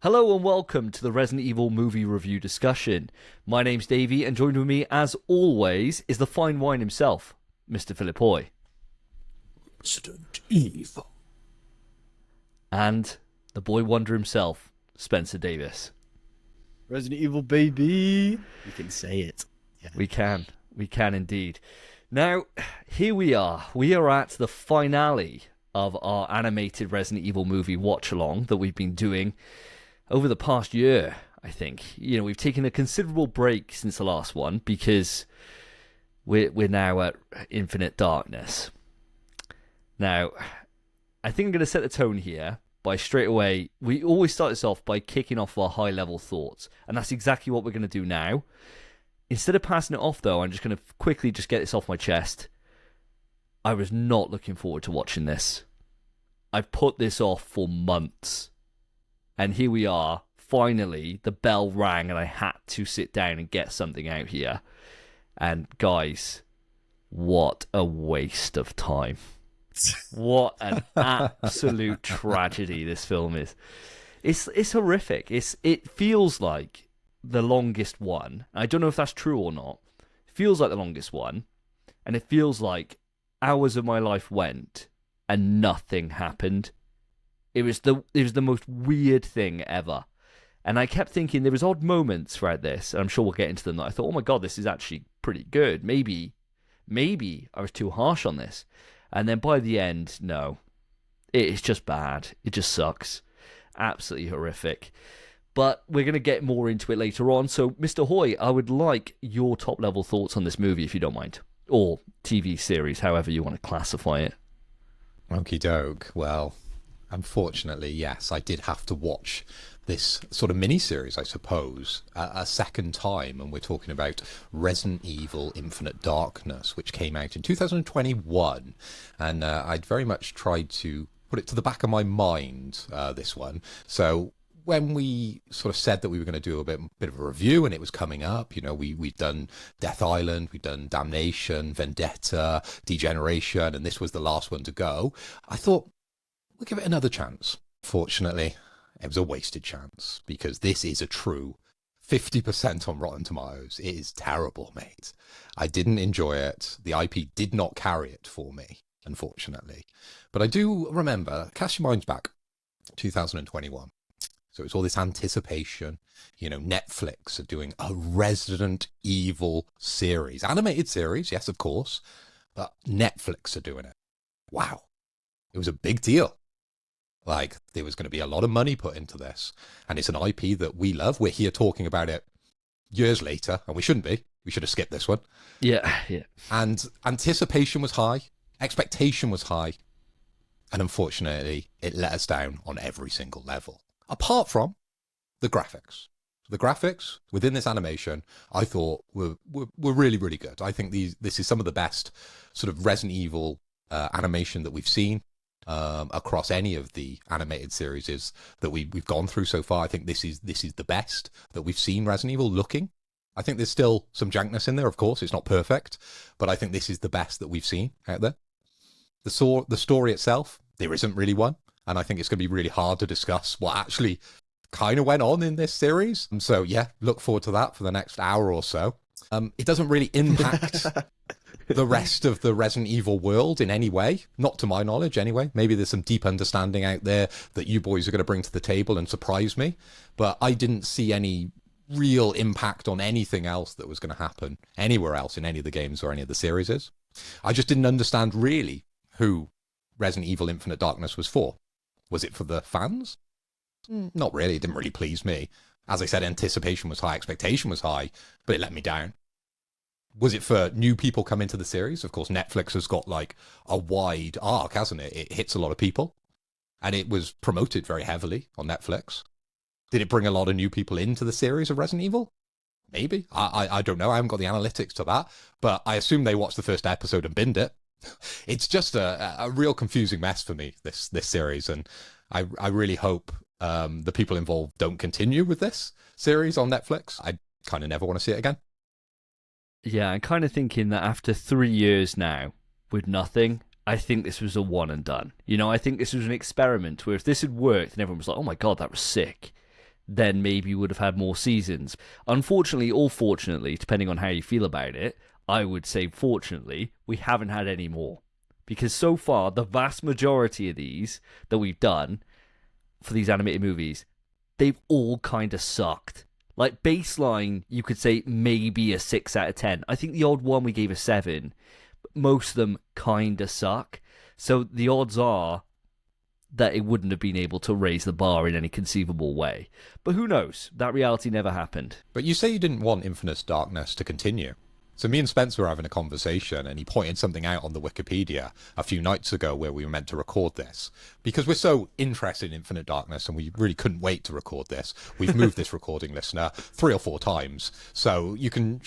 Hello and welcome to the Resident Evil movie review discussion. My name's Davey, and joined with me, as always, is the fine wine himself, Mr. Philip Hoy. Resident Evil. And the boy wonder himself, Spencer Davis. Resident Evil, baby. You can say it. Yeah. We can indeed. Now, here we are. We are at the finale of our animated Resident Evil movie watch-along that we've been doing over the past year, I think. You know, we've taken a considerable break since the last one because we're now at Infinite Darkness. Now, I think I'm going to set the tone here by straight away. We always start this off by kicking off our high-level thoughts, and that's exactly what we're going to do now. Instead of passing it off, though, I'm just going to quickly just get this off my chest. I was not looking forward to watching this. I've put this off for months. And here we are, finally, the bell rang and I had to sit down and get something out here. And guys, what a waste of time. What an absolute tragedy this film is. It's horrific. It feels like the longest one. I don't know if that's true or not. It feels like the longest one. And it feels like hours of my life went and nothing happened. It was the most weird thing ever. And I kept thinking there was odd moments throughout this, and I'm sure we'll get into them, that I thought, oh my god, this is actually pretty good. Maybe I was too harsh on this. And then by the end, no. It is just bad. It just sucks. Absolutely horrific. But we're going to get more into it later on. So, Mr. Hoy, I would like your top-level thoughts on this movie, if you don't mind. Or TV series, however you want to classify it. Okie doke. Well, unfortunately, yes, I did have to watch this sort of mini-series, I suppose, a second time, and we're talking about Resident Evil Infinite Darkness, which came out in 2021, and I'd very much tried to put it to the back of my mind, this one. So when we sort of said that we were going to do a bit of a review and it was coming up, you know, we'd done Death Island, we'd done Damnation, Vendetta, Degeneration, and this was the last one to go, I thought, we'll give it another chance. Fortunately, it was a wasted chance, because this is a true 50% on Rotten Tomatoes. It is terrible, mate. I didn't enjoy it. The IP did not carry it for me, unfortunately. But I do remember, cast your minds back, 2021. So it's all this anticipation. You know, Netflix are doing a Resident Evil series. Animated series, yes, of course. But Netflix are doing it. Wow. It was a big deal. Like, there was going to be a lot of money put into this. And it's an IP that we love. We're here talking about it years later, and we shouldn't be. We should have skipped this one. Yeah. And anticipation was high. Expectation was high. And unfortunately, it let us down on every single level. Apart from the graphics. The graphics within this animation, I thought, were really, really good. I think this is some of the best sort of Resident Evil animation that we've seen across any of the animated series that we've gone through so far. I think this is the best that we've seen Resident Evil looking. I think there's still some jankness in there, of course. It's not perfect, but I think this is the best that we've seen out there. The story itself, there isn't really one. And I think it's going to be really hard to discuss what actually kind of went on in this series. And so, yeah, look forward to that for the next hour or so. It doesn't really impact the rest of the Resident Evil world in any way. Not to my knowledge, anyway. Maybe there's some deep understanding out there that you boys are going to bring to the table and surprise me. But I didn't see any real impact on anything else that was going to happen anywhere else in any of the games or any of the series. I just didn't understand really who Resident Evil Infinite Darkness was for. Was it for the fans? Not really. It didn't really please me. As I said, anticipation was high, expectation was high, but it let me down. Was it for new people coming to the series? Of course, Netflix has got like a wide arc, hasn't it? It hits a lot of people, and it was promoted very heavily on Netflix. Did it bring a lot of new people into the series of Resident Evil? Maybe. I don't know. I haven't got the analytics to that, but I assume they watched the first episode and binned it. It's just a real confusing mess for me, this series, and I really hope the people involved don't continue with this series on Netflix, I kind of never want to see it again. Yeah, I'm kind of thinking that after 3 years now with nothing, I think this was a one and done. You know, I think this was an experiment where if this had worked and everyone was like, oh my God, that was sick, then maybe we would have had more seasons. Unfortunately, or fortunately, depending on how you feel about it, I would say fortunately, we haven't had any more. Because so far, the vast majority of these that we've done for these animated movies, they've all kind of sucked. Like, baseline, you could say maybe a 6 out of 10. I think the odd one we gave a 7. But most of them kind of suck. So the odds are that it wouldn't have been able to raise the bar in any conceivable way. But who knows? That reality never happened. But you say you didn't want Infinite Darkness to continue. So me and Spence were having a conversation, and he pointed something out on the Wikipedia a few nights ago where we were meant to record this. Because we're so interested in Infinite Darkness, and we really couldn't wait to record this, we've moved this recording listener 3 or 4 times. So you can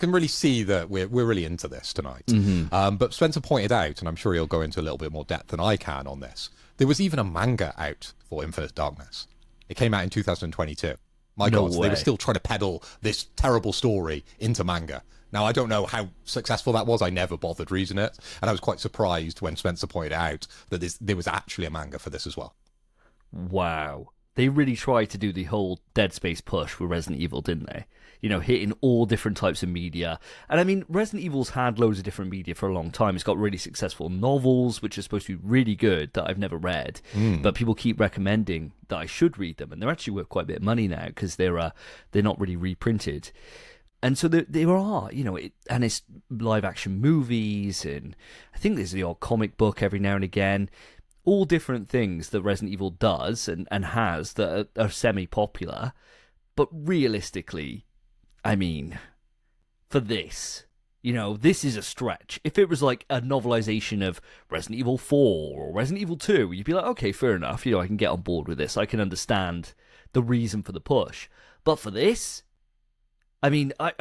really see that we're really into this tonight. Mm-hmm. But Spencer pointed out, and I'm sure he'll go into a little bit more depth than I can on this, there was even a manga out for Infinite Darkness. It came out in 2022. My No God, so way. they were still trying to peddle this terrible story into manga. Now, I don't know how successful that was. I never bothered reading it. And I was quite surprised when Spencer pointed out that there was actually a manga for this as well. Wow. They really tried to do the whole Dead Space push with Resident Evil, didn't they? You know, hitting all different types of media. And I mean, Resident Evil's had loads of different media for a long time. It's got really successful novels, which are supposed to be really good, that I've never read. But people keep recommending that I should read them. And they're actually worth quite a bit of money now because they're not really reprinted. And so there are, you know, and it's live action movies, and I think there's the odd comic book every now and again. All different things that Resident Evil does and has that are semi-popular. But realistically, I mean, for this, you know, this is a stretch. If it was like a novelization of Resident Evil 4 or Resident Evil 2, you'd be like, okay, fair enough. You know, I can get on board with this. I can understand the reason for the push. But for this, I mean, I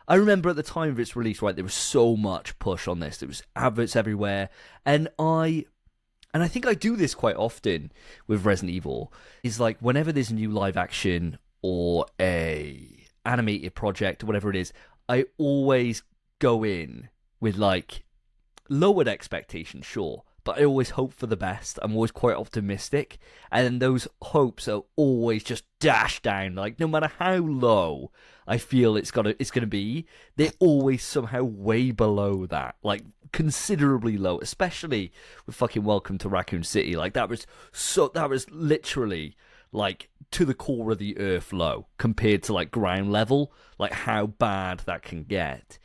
remember at the time of its release, right, there was so much push on this. There was adverts everywhere. And I think I do this quite often with Resident Evil, is like whenever there's a new live action or a animated project or whatever it is, I always go in with like lowered expectations, sure, but I always hope for the best. I'm always quite optimistic, and those hopes are always just dashed down. Like no matter how low I feel it's gonna be, they're always somehow way below that, like considerably low. Especially with fucking Welcome to Raccoon City, like that was literally like to the core of the earth low compared to like ground level, like how bad that can get.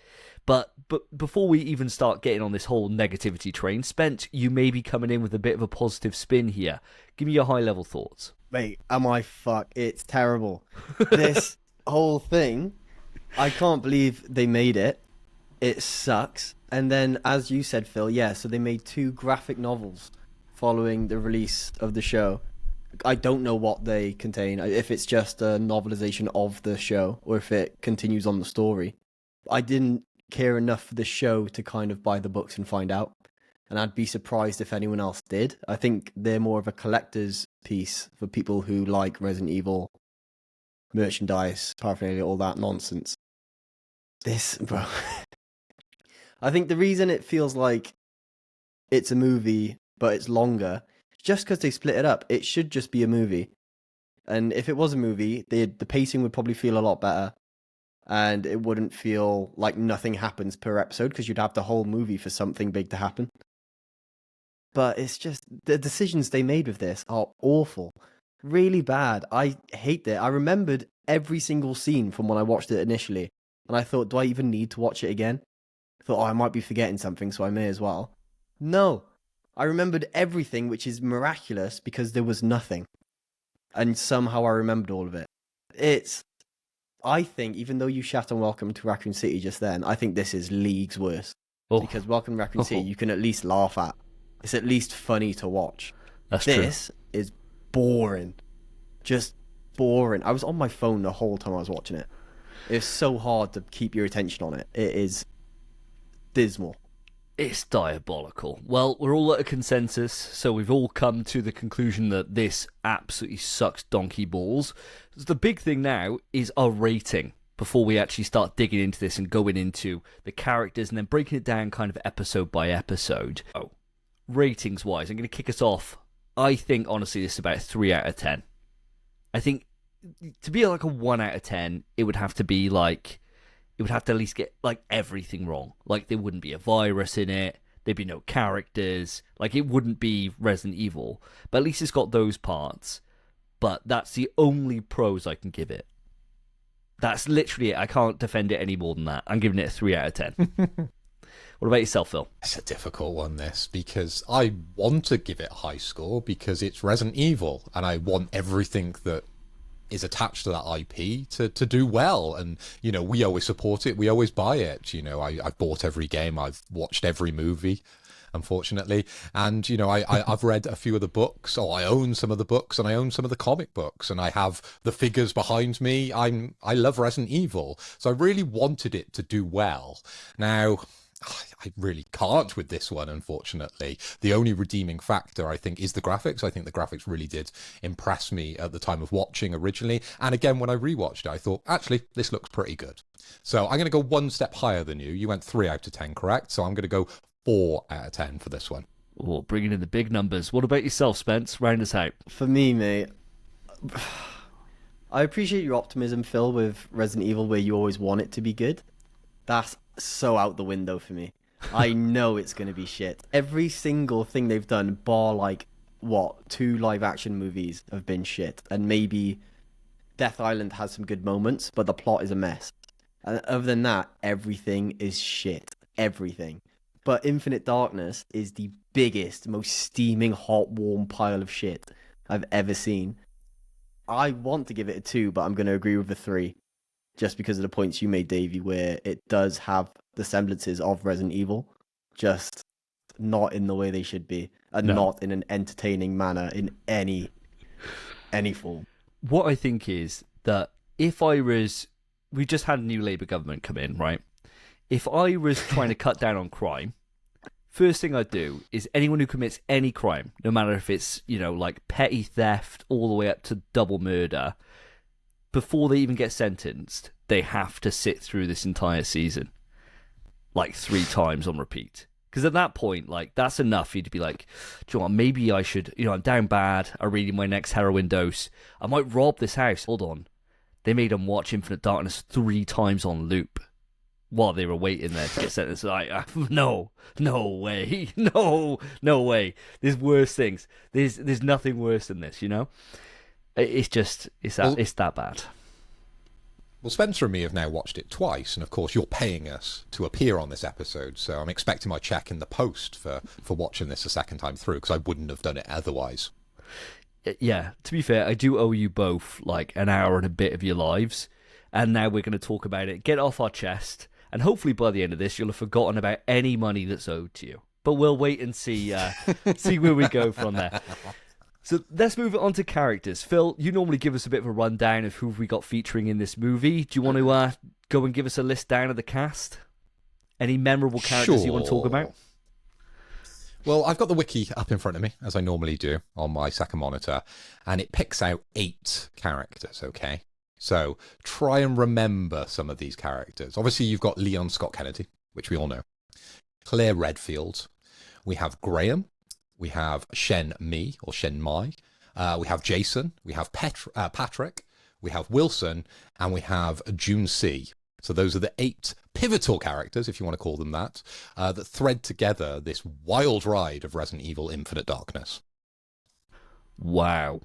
But before we even start getting on this whole negativity train, Spence, you may be coming in with a bit of a positive spin here. Give me your high-level thoughts. Mate, am I fucked? It's terrible. This whole thing, I can't believe they made it. It sucks. And then, as you said, Phil, yeah, so they made 2 graphic novels following the release of the show. I don't know what they contain, if it's just a novelization of the show or if it continues on the story. I didn't care enough for the show to kind of buy the books and find out, and I'd be surprised if anyone else did. I think they're more of a collector's piece for people who like Resident Evil merchandise, paraphernalia, all that nonsense. This, bro. I think the reason it feels like it's a movie but it's longer is just because they split it up. It should just be a movie, and if it was a movie, the pacing would probably feel a lot better. And it wouldn't feel like nothing happens per episode because you'd have the whole movie for something big to happen. But it's just, the decisions they made with this are awful. Really bad. I hate it. I remembered every single scene from when I watched it initially. And I thought, do I even need to watch it again? I thought, I might be forgetting something, so I may as well. No. I remembered everything, which is miraculous because there was nothing. And somehow I remembered all of it. I think, even though you shat on Welcome to Raccoon City just then, I think this is leagues worse. Because Welcome to Raccoon City, you can at least laugh at. It's at least funny to watch. That's true. This is boring. Just boring. I was on my phone the whole time I was watching it. It's so hard to keep your attention on it. It is dismal. It's diabolical. Well, we're all at a consensus, so we've all come to the conclusion that this absolutely sucks donkey balls. The big thing now is our rating before we actually start digging into this and going into the characters and then breaking it down kind of episode by episode. Oh, ratings-wise, I'm going to kick us off. I think, honestly, this is about a 3 out of 10. I think to be like a 1 out of 10, it would have to be like... It would have to at least get like everything wrong. Like there wouldn't be a virus in it. There'd be no characters. Like it wouldn't be Resident Evil. But at least it's got those parts. But that's the only pros I can give it. That's literally it. I can't defend it any more than that. I'm giving it a 3 out of 10. What about yourself, Phil? It's a difficult one, this, because I want to give it a high score because it's Resident Evil and I want everything that is attached to that IP to do well. And, you know, we always support it. We always buy it. You know, I've bought every game. I've watched every movie, unfortunately. And, you know, I've read a few of the books, or I own some of the books, and I own some of the comic books, and I have the figures behind me. I love Resident Evil. So I really wanted it to do well. Now, I really can't with this one, unfortunately. The only redeeming factor, I think, is the graphics. I think the graphics really did impress me at the time of watching originally. And again, when I rewatched it, I thought, actually, this looks pretty good. So I'm going to go one step higher than you. You went 3 out of 10, correct? So I'm going to go 4 out of 10 for this one. Oh, bringing in the big numbers. What about yourself, Spence? Round us out. For me, mate, I appreciate your optimism, Phil, with Resident Evil, where you always want it to be good. That's so out the window for me. I know it's going to be shit. Every single thing they've done, bar like, 2 live action movies have been shit. And maybe Death Island has some good moments, but the plot is a mess. And other than that, everything is shit. Everything. But Infinite Darkness is the biggest, most steaming, hot, warm pile of shit I've ever seen. I want to give it a 2, but I'm going to agree with a 3. Just because of the points you made, Davey, where it does have the semblances of Resident Evil, just not in the way they should be, and not in an entertaining manner in any form. What I think is that we just had a new Labour government come in, right? If I was trying to cut down on crime, first thing I'd do is anyone who commits any crime, no matter if it's, you know, like petty theft all the way up to double murder, before they even get sentenced, they have to sit through this entire season, like 3 times on repeat. Because at that point, like, that's enough for you to be like, do you know what, maybe I should, you know, I'm down bad, I'm reading my next heroin dose, I might rob this house. Hold on. They made them watch Infinite Darkness 3 times on loop while they were waiting there to get sentenced. Like, no way, no way. There's worse things. There's nothing worse than this, you know? It's that bad. Well, Spencer and me have now watched it twice, and of course you're paying us to appear on this episode, so I'm expecting my check in the post for watching this a second time through, because I wouldn't have done it otherwise. Yeah, to be fair, I do owe you both like an hour and a bit of your lives, and now we're going to talk about it, get it off our chest, and hopefully by the end of this you'll have forgotten about any money that's owed to you. But we'll wait and see where we go from there. So let's move on to characters. Phil, you normally give us a bit of a rundown of who we got featuring in this movie. Do you want to go and give us a list down of the cast? Any memorable characters you want to talk about? Well, I've got the wiki up in front of me, as I normally do, on my second monitor, and it picks out 8 characters, okay? So try and remember some of these characters. Obviously, you've got Leon Scott Kennedy, which we all know. Claire Redfield. We have Graham. We have Shen Mi, or Shen Mai. We have Jason. We have Patrick. We have Wilson. And we have June C. So those are the 8 pivotal characters, if you want to call them that, that thread together this wild ride of Resident Evil Infinite Darkness. Wow.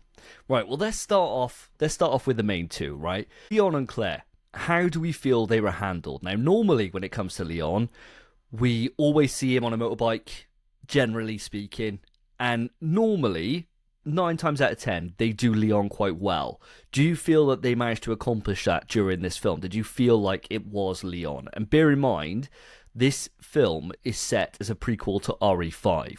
Right, well, let's start off with the main 2, right? Leon and Claire. How do we feel they were handled? Now, normally when it comes to Leon, we always see him on a motorbike, generally speaking, and normally 9 times out of 10 they do Leon quite well. Do you feel that they managed to accomplish that during this film? Did you feel like it was Leon? And bear in mind, this film is set as a prequel to RE5,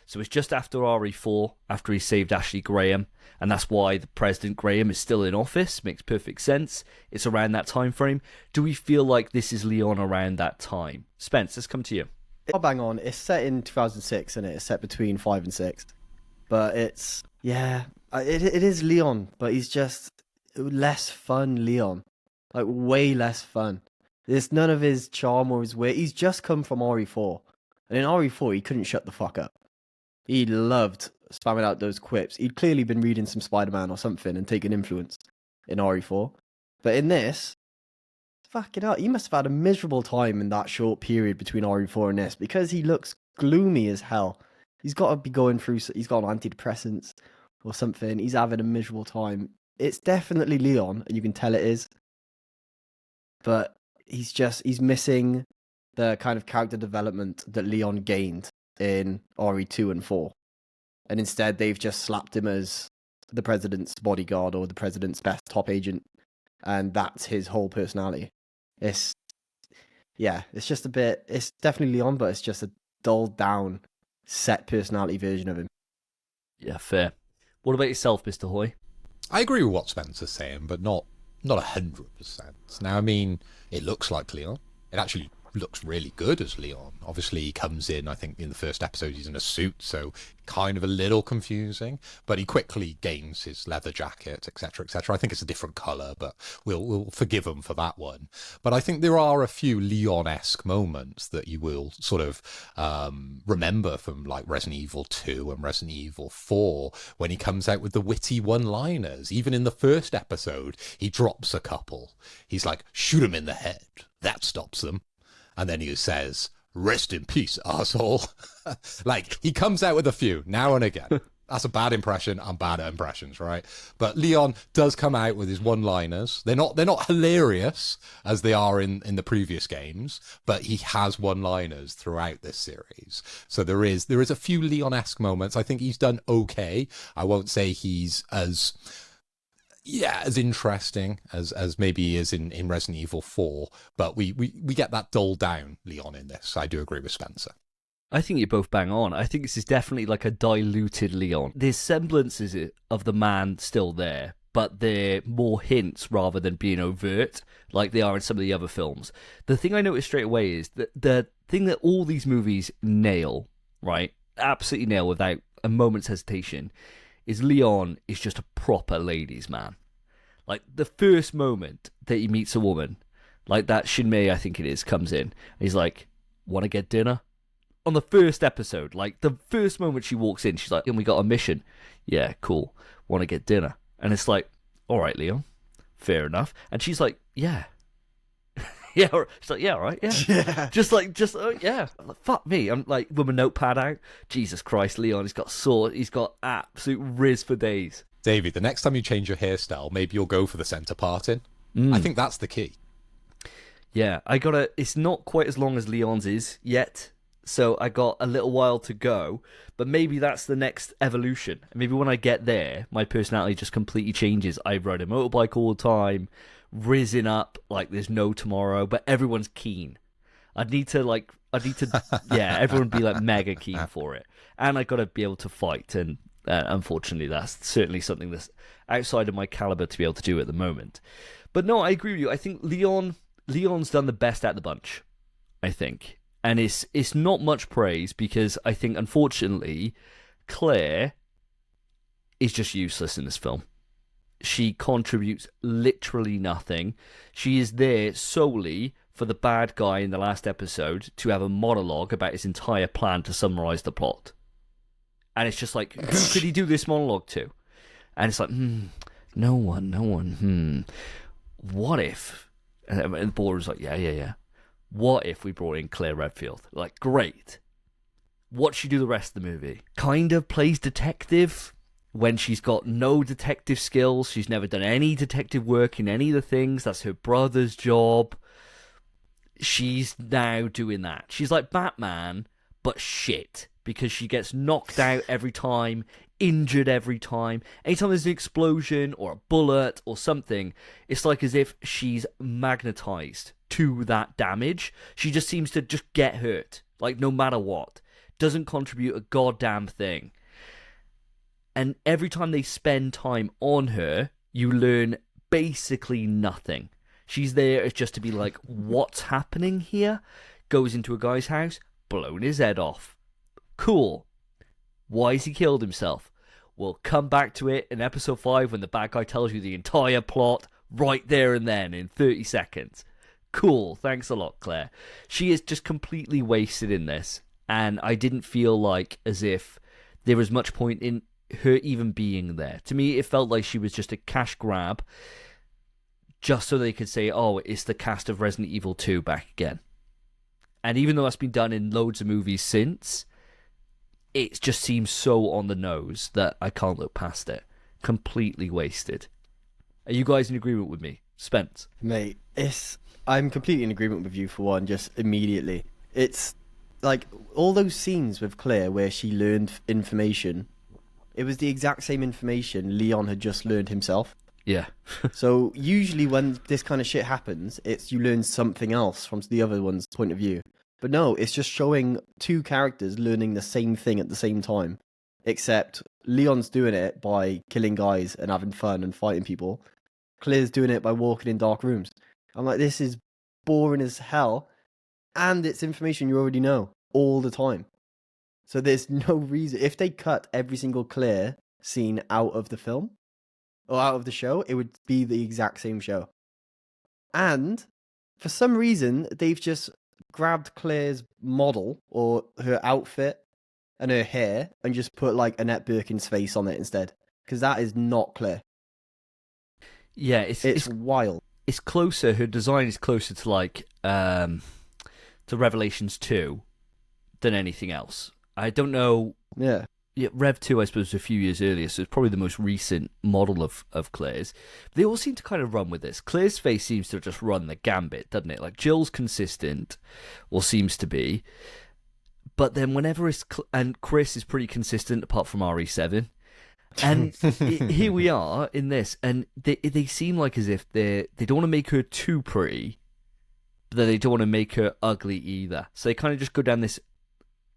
so it's just after RE4, after he saved Ashley Graham, and that's why the President Graham is still in office. Makes perfect sense. It's around that time frame. Do we feel like this is Leon around that time? Spence, let's come to you. I'll bang on. It's set in 2006, and it's set between 5 and 6. But it's, yeah, it is Leon, but he's just less fun Leon. Like, way less fun. There's none of his charm or his wit. He's just come from RE4. And in RE4, he couldn't shut the fuck up. He loved spamming out those quips. He'd clearly been reading some Spider-Man or something and taking influence in RE4. But in this, fucking hell, he must have had a miserable time in that short period between RE4 and this, because he looks gloomy as hell. He's got to be going through, he's got antidepressants or something. He's having a miserable time. It's definitely Leon, and you can tell it is. But he's missing the kind of character development that Leon gained in RE2 and 4. And instead, they've just slapped him as the president's bodyguard or the president's best top agent. And that's his whole personality. It's just a bit, it's definitely Leon, but it's just a dulled down, set personality version of him. Yeah, fair. What about yourself, Mr. Hoy? I agree with what Spencer's saying, but not 100%. Now, I mean, it looks like Leon. It actually looks really good as Leon. Obviously, he comes in, I think in the first episode, he's in a suit, so kind of a little confusing, but he quickly gains his leather jacket, etc., etc. I think it's a different colour, but we'll forgive him for that one. But I think there are a few Leon-esque moments that you will sort of remember from like Resident Evil 2 and Resident Evil 4, when he comes out with the witty one-liners. Even in the first episode, he drops a couple. He's like, shoot him in the head. That stops them. And then he says, rest in peace, arsehole. Like, he comes out with a few now and again. That's a bad impression. I'm bad at impressions, right? But Leon does come out with his one-liners. They're not hilarious as they are in the previous games, but he has one-liners throughout this series. So there is a few Leon-esque moments. I think he's done okay. I won't say he's as interesting as maybe he is in Resident Evil 4, but we get that dulled down Leon in this. I do agree with Spencer. I think you both bang on. I think this is definitely like a diluted Leon. There's semblances of the man still there, but they're more hints rather than being overt like they are in some of the other films. The thing I noticed straight away is that the thing that all these movies nail, right, absolutely nail without a moment's hesitation, is Leon is just a proper ladies' man. Like, the first moment that he meets a woman, like that Shinmei, I think it is, comes in, he's like, want to get dinner? On the first episode, like, the first moment she walks in, she's like, and we got a mission. Yeah, cool. Want to get dinner? And it's like, all right, Leon, fair enough. And she's like, yeah. Yeah, she's like, yeah, all right, yeah. Yeah. Yeah. Like, fuck me. I'm like, with my notepad out. Jesus Christ, Leon, he's got sword. He's got absolute riz for days. Davey, the next time you change your hairstyle, maybe you'll go for the centre parting. I think that's the key. Yeah, it's not quite as long as Leon's is yet, so I got a little while to go, but maybe that's the next evolution. Maybe when I get there, my personality just completely changes. I ride a motorbike all the time, rizzing up like there's no tomorrow, but everyone's keen. Yeah, everyone be like mega keen for it. And I got to be able to fight, and unfortunately, that's certainly something that's outside of my caliber to be able to do at the moment. But no, I agree with you. I think Leon's done the best at the bunch, I think. And it's not much praise, because I think, unfortunately, Claire is just useless in this film. She contributes literally nothing. She is there solely for the bad guy in the last episode to have a monologue about his entire plan to summarize the plot. And it's just like, who could he do this monologue to? And it's like, no one. What if? And the board's like, yeah. What if we brought in Claire Redfield? Like, great. What'd she do the rest of the movie? Kind of plays detective when she's got no detective skills. She's never done any detective work in any of the things. That's her brother's job. She's now doing that. She's like Batman, but shit. Because she gets knocked out every time, injured every time. Anytime there's an explosion or a bullet or something, it's like as if she's magnetized to that damage. She just seems to just get hurt, like no matter what. Doesn't contribute a goddamn thing. And every time they spend time on her, you learn basically nothing. She's there as just to be like, what's happening here? Goes into a guy's house. blown his head off. Cool. Why has he killed himself? We'll come back to it in episode 5 when the bad guy tells you the entire plot right there and then in 30 seconds. Cool. Thanks a lot, Claire. She is just completely wasted in this, and I didn't feel like as if there was much point in her even being there. To me, it felt like she was just a cash grab just so they could say, oh, it's the cast of Resident Evil 2 back again. And even though that's been done in loads of movies since, it just seems so on the nose that I can't look past it. Completely wasted. Are you guys in agreement with me? Spence? Mate, I'm completely in agreement with you for one, just immediately. It's like all those scenes with Claire where she learned information, it was the exact same information Leon had just learned himself. Yeah. So usually when this kind of shit happens, it's you learn something else from the other one's point of view. But no, it's just showing two characters learning the same thing at the same time. Except Leon's doing it by killing guys and having fun and fighting people. Claire's doing it by walking in dark rooms. I'm like, this is boring as hell. And it's information you already know all the time. So there's no reason. If they cut every single Claire scene out of the film, or out of the show, it would be the exact same show. And for some reason, they've just grabbed Claire's model or her outfit and her hair and just put like Annette Birkin's face on it instead. Because that is not Claire. Yeah, it's wild. It's closer. Her design is closer to like to Revelations 2 than anything else. I don't know. Yeah. Yeah, Rev 2, I suppose, was a few years earlier, so it's probably the most recent model of Claire's. They all seem to kind of run with this. Claire's face seems to just run the gambit, doesn't it? Like, Jill's consistent, or seems to be, but then whenever it's... and Chris is pretty consistent, apart from RE7. And here we are in this, and they seem like as if they don't want to make her too pretty, but then they don't want to make her ugly either. So they kind of just go down this,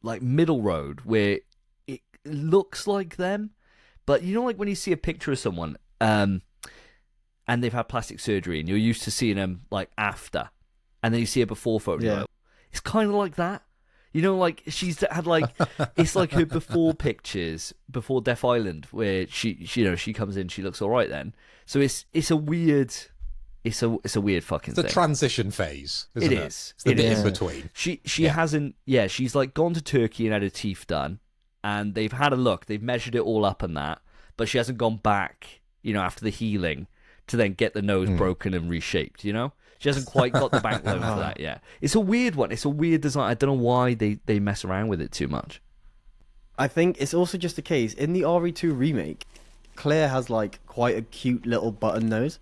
like, middle road where... looks like them, but you know, like when you see a picture of someone and they've had plastic surgery and you're used to seeing them like after, and then you see a before photo. Yeah. It's kind of like that, you know, like she's had like it's like her before pictures before Death Island where she you know, she comes in, she looks all right then. So it's a weird fucking thing. The transition phase, isn't it? It is. It's the It bit is. in between. She hasn't. Yeah, she's like gone to Turkey and had her teeth done. And they've had a look, they've measured it all up and that, but she hasn't gone back, you know, after the healing to then get the nose broken and reshaped, you know? She hasn't quite got the bank loan for that yet. It's a weird one. It's a weird design. I don't know why they mess around with it too much. I think it's also just the case, in the RE2 remake, Claire has like quite a cute little button nose.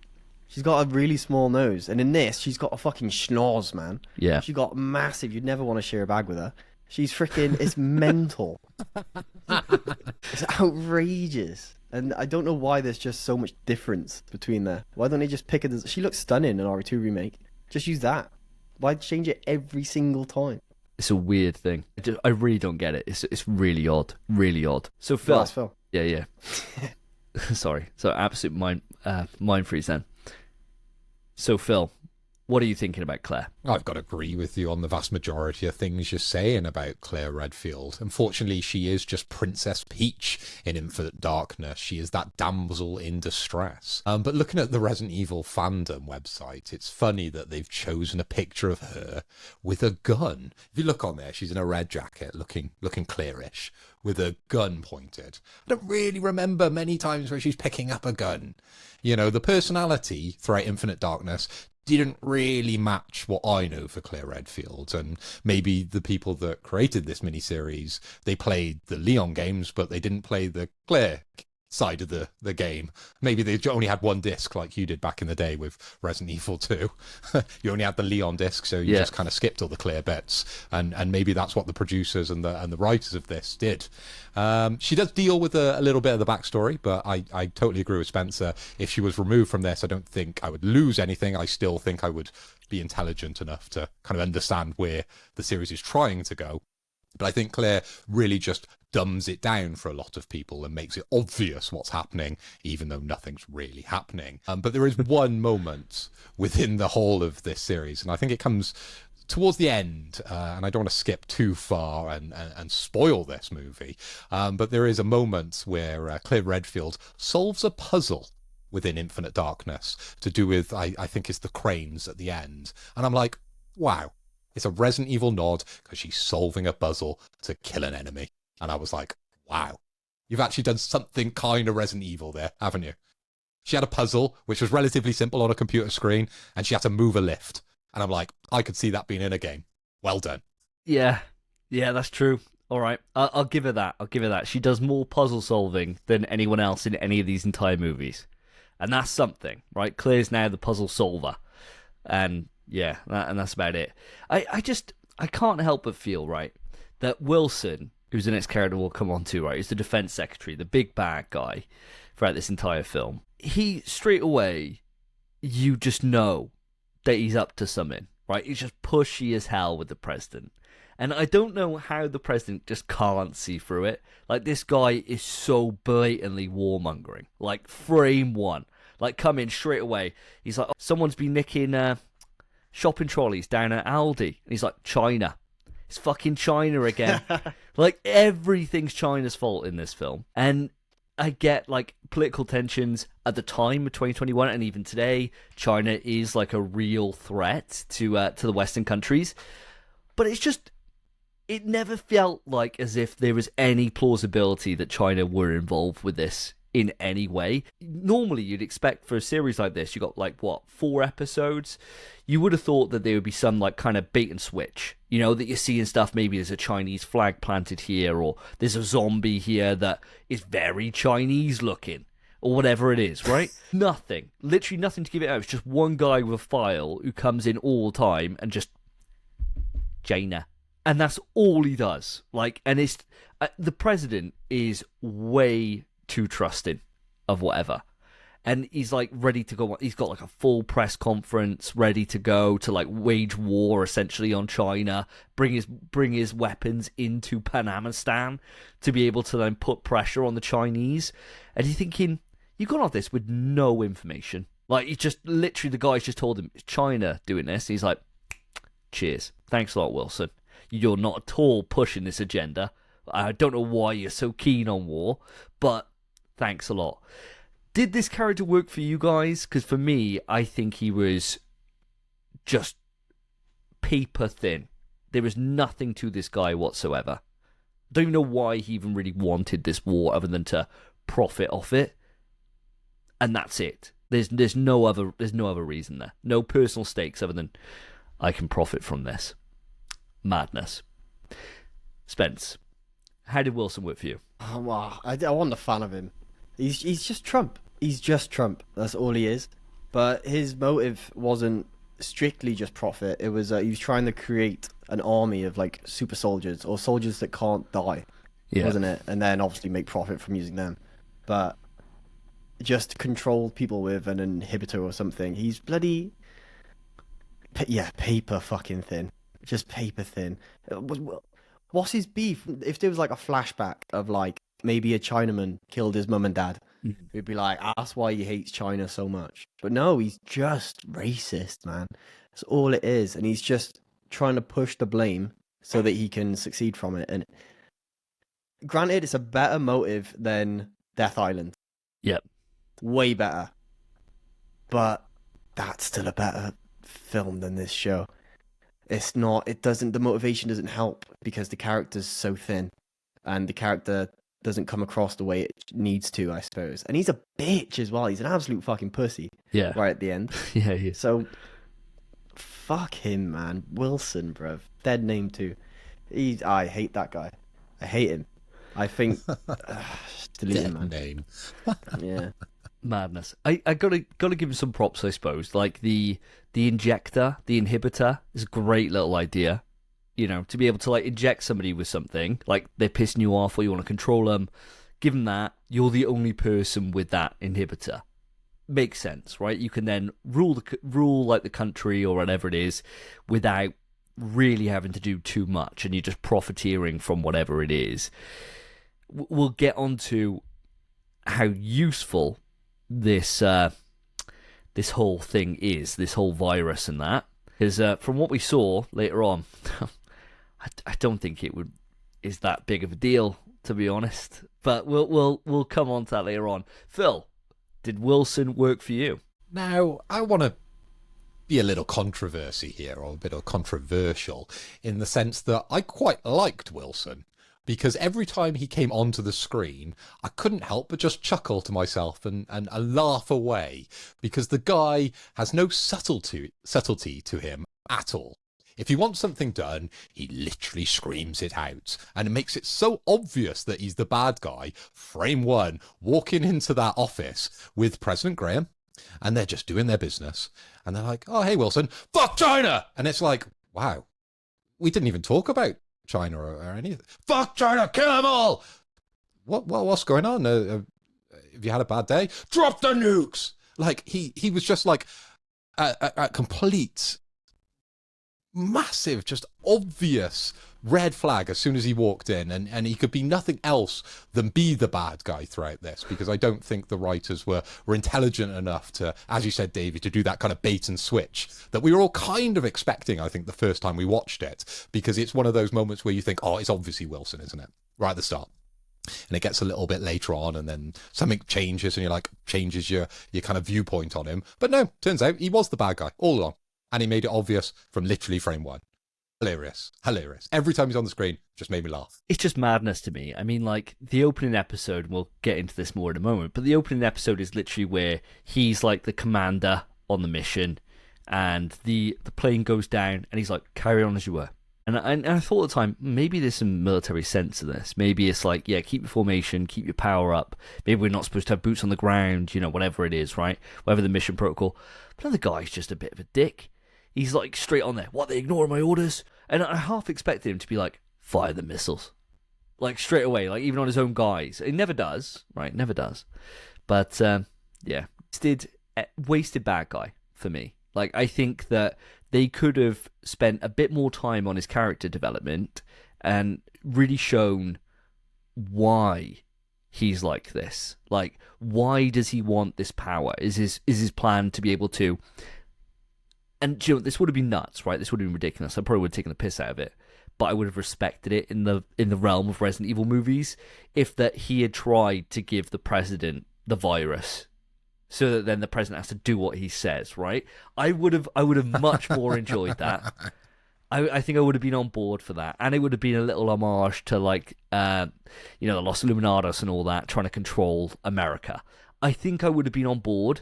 She's got a really small nose. And in this, she's got a fucking schnoz, man. Yeah. She got massive. You'd never want to share a bag with her. She's freaking, it's mental. It's outrageous. And I don't know why there's just so much difference between there. Why don't they just pick it? She looks stunning in RE2 remake. Just use that. Why change it every single time? It's a weird thing. I really don't get it. It's really odd. Really odd. So Phil. Well, that's Phil. Yeah. Sorry. So absolute mind freeze then. So Phil, what are you thinking about Claire? I've got to agree with you on the vast majority of things you're saying about Claire Redfield. Unfortunately, she is just Princess Peach in Infinite Darkness. She is that damsel in distress. But looking at the Resident Evil fandom website, it's funny that they've chosen a picture of her with a gun. If you look on there, she's in a red jacket, looking clearish, with a gun pointed. I don't really remember many times where she's picking up a gun. You know, the personality throughout Infinite Darkness didn't really match what I know for Claire Redfield, and maybe the people that created this miniseries, they played the Leon games, but they didn't play the Claire side of the game. Maybe they only had one disc like you did back in the day with Resident Evil 2. You only had the Leon disc, so you just kind of skipped all the Claire bits, and maybe that's what the producers and the writers of this did. She does deal with a little bit of the backstory, but I totally agree with Spencer. If she was removed from this, I don't think I would lose anything. I still think I would be intelligent enough to kind of understand where the series is trying to go. But I think Claire really just dumbs it down for a lot of people and makes it obvious what's happening, even though nothing's really happening. But there is one moment within the whole of this series, and I think it comes towards the end, and I don't want to skip too far and spoil this movie, but there is a moment where Claire Redfield solves a puzzle within Infinite Darkness to do with, I think it's the cranes at the end. And I'm like, wow, it's a Resident Evil nod because she's solving a puzzle to kill an enemy. And I was like, wow, you've actually done something kind of Resident Evil there, haven't you? She had a puzzle, which was relatively simple on a computer screen, and she had to move a lift. And I'm like, I could see that being in a game. Well done. Yeah, that's true. All right, I'll give her that. I'll give her that. She does more puzzle solving than anyone else in any of these entire movies. And that's something, right? Claire's now the puzzle solver. And yeah, and that's about it. I can't help but feel, right, that Wilson, who's the next character we'll come on to, right, is the defense secretary, the big bad guy throughout this entire film. He, straight away, you just know that he's up to something, right? He's just pushy as hell with the president. And I don't know how the president just can't see through it. Like, this guy is so blatantly warmongering. Like, frame one. Like, come in straight away. He's like, oh, someone's been nicking shopping trolleys down at Aldi. And he's like, China. It's fucking China again. Like, everything's China's fault in this film. And I get, like, political tensions at the time of 2021, and even today, China is, like, a real threat to the Western countries. But it's just, it never felt like as if there was any plausibility that China were involved with this in any way. Normally, you'd expect for a series like this, you got, like, what, 4 episodes? You would have thought that there would be some, like, kind of bait and switch. You know, that you're seeing stuff, maybe there's a Chinese flag planted here, or there's a zombie here that is very Chinese looking, or whatever it is, right? Nothing. Literally nothing to give it out. It's just one guy with a file who comes in all the time and just, China. And that's all he does. Like, and it's, the president is way too trusting of whatever. And he's, like, ready to go. He's got, like, a full press conference ready to go to, like, wage war, essentially, on China, bring his weapons into Panamistan to be able to then put pressure on the Chinese. And you're thinking, you've gone off this with no information. Like, you just, literally, the guy's just told him, it's China doing this. He's like, cheers. Thanks a lot, Wilson. You're not at all pushing this agenda. I don't know why you're so keen on war, but thanks a lot. Did this character work for you guys? Because for me, I think he was just paper thin. There was nothing to this guy whatsoever. Don't even know why he even really wanted this war other than to profit off it. And that's it. There's no other reason there. No personal stakes other than I can profit from this. Madness. Spence, how did Wilson work for you? Oh, wow. I wasn't a fan of him. He's just Trump. He's just Trump. That's all he is. But his motive wasn't strictly just profit. It was he was trying to create an army of, like, super soldiers or soldiers that can't die, wasn't it? And then obviously make profit from using them. But just control people with an inhibitor or something. He's bloody, paper fucking thin. Just paper thin. What's his beef? If there was, like, a flashback of, like, maybe a Chinaman killed his mum and dad, he'd be like, that's why he hates China so much. But no, he's just racist, man. That's all it is. And he's just trying to push the blame so that he can succeed from it. And granted, it's a better motive than Death Island. Yep. Way better. But that's still a better film than this show. It's not, the motivation doesn't help because the character's so thin and the character doesn't come across the way it needs to, I suppose. And he's a bitch as well. He's an absolute fucking pussy. Yeah. Right at the end. Yeah, he is. So, fuck him, man. Wilson, bruv. Dead name too. I hate that guy. I hate him. I think, delete him, man. Name. Yeah. Madness. I gotta give him some props, I suppose. Like the injector, the inhibitor is a great little idea. You know, to be able to, like, inject somebody with something, like they're pissing you off or you want to control them, give them that, you're the only person with that inhibitor. Makes sense, right? You can then rule like the country or whatever it is without really having to do too much, and you're just profiteering from whatever it is. We'll get on to how useful this whole thing is, this whole virus and that. Because from what we saw later on, I don't think is that big of a deal, to be honest. But we'll come on to that later on. Phil, did Wilson work for you? Now, I want to be a little controversy here, or a bit of controversial, in the sense that I quite liked Wilson, because every time he came onto the screen, I couldn't help but just chuckle to myself and laugh away, because the guy has no subtlety to him at all. If he wants something done, he literally screams it out. And it makes it so obvious that he's the bad guy. Frame one, walking into that office with President Graham, and they're just doing their business. And they're like, oh, hey, Wilson, fuck China! And it's like, wow, we didn't even talk about China or anything. Fuck China, kill them all! What's going on? Have you had a bad day? Drop the nukes! Like, he was just like a complete... massive, just obvious red flag as soon as he walked in, and he could be nothing else than be the bad guy throughout this, because I don't think the writers were intelligent enough to, as you said, Davey, to do that kind of bait and switch that we were all kind of expecting, I think, the first time we watched it, because it's one of those moments where you think, oh, it's obviously Wilson, isn't it? Right at the start. And it gets a little bit later on, and then something changes, and you're like, changes your kind of viewpoint on him. But no, turns out he was the bad guy all along. And he made it obvious from literally frame one. Hilarious. Every time he's on the screen, just made me laugh. It's just madness to me. I mean, like, the opening episode, we'll get into this more in a moment, but the opening episode is literally where he's like the commander on the mission, and the plane goes down, and he's like, carry on as you were. And I thought at the time, maybe there's some military sense to this. Maybe it's like, yeah, keep your formation, keep your power up. Maybe we're not supposed to have boots on the ground, whatever it is, right? Whatever the mission protocol. But the guy's just a bit of a dick. He's like straight on there. What, they ignoring my orders? And I half expected him to be like, fire the missiles. Like straight away, like even on his own guys. He never does, right? Never does. But yeah, wasted bad guy for me. Like, I think that they could have spent a bit more time on his character development and really shown why he's like this. Like, why does he want this power? Is his plan to be able to... And this would have been nuts, right? This would have been ridiculous. I probably would have taken the piss out of it, but I would have respected it in the realm of Resident Evil movies if that he had tried to give the president the virus, so that then the president has to do what he says, right? I would have much more enjoyed that. I think I would have been on board for that, and it would have been a little homage to like the Los Illuminados and all that, trying to control America. I think I would have been on board.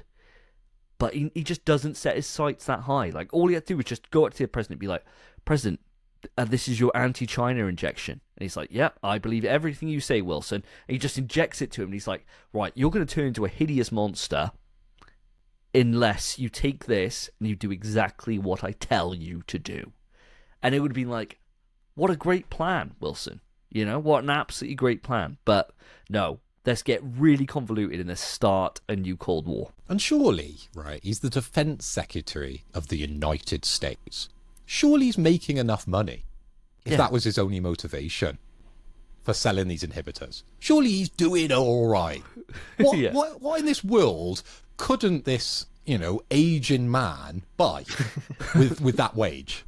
But he just doesn't set his sights that high. Like, all he had to do was just go up to the president and be like, President, this is your anti-China injection. And he's like, yep, I believe everything you say, Wilson. And he just injects it to him. And he's like, right, you're going to turn into a hideous monster unless you take this and you do exactly what I tell you to do. And it would have been like, what a great plan, Wilson. What an absolutely great plan. But no. Let's get really convoluted and let's start a new Cold War. And surely, right, he's the Defense Secretary of the United States. Surely he's making enough money, if that was his only motivation for selling these inhibitors. Surely he's doing all right. What in this world couldn't this, aging man buy with that wage?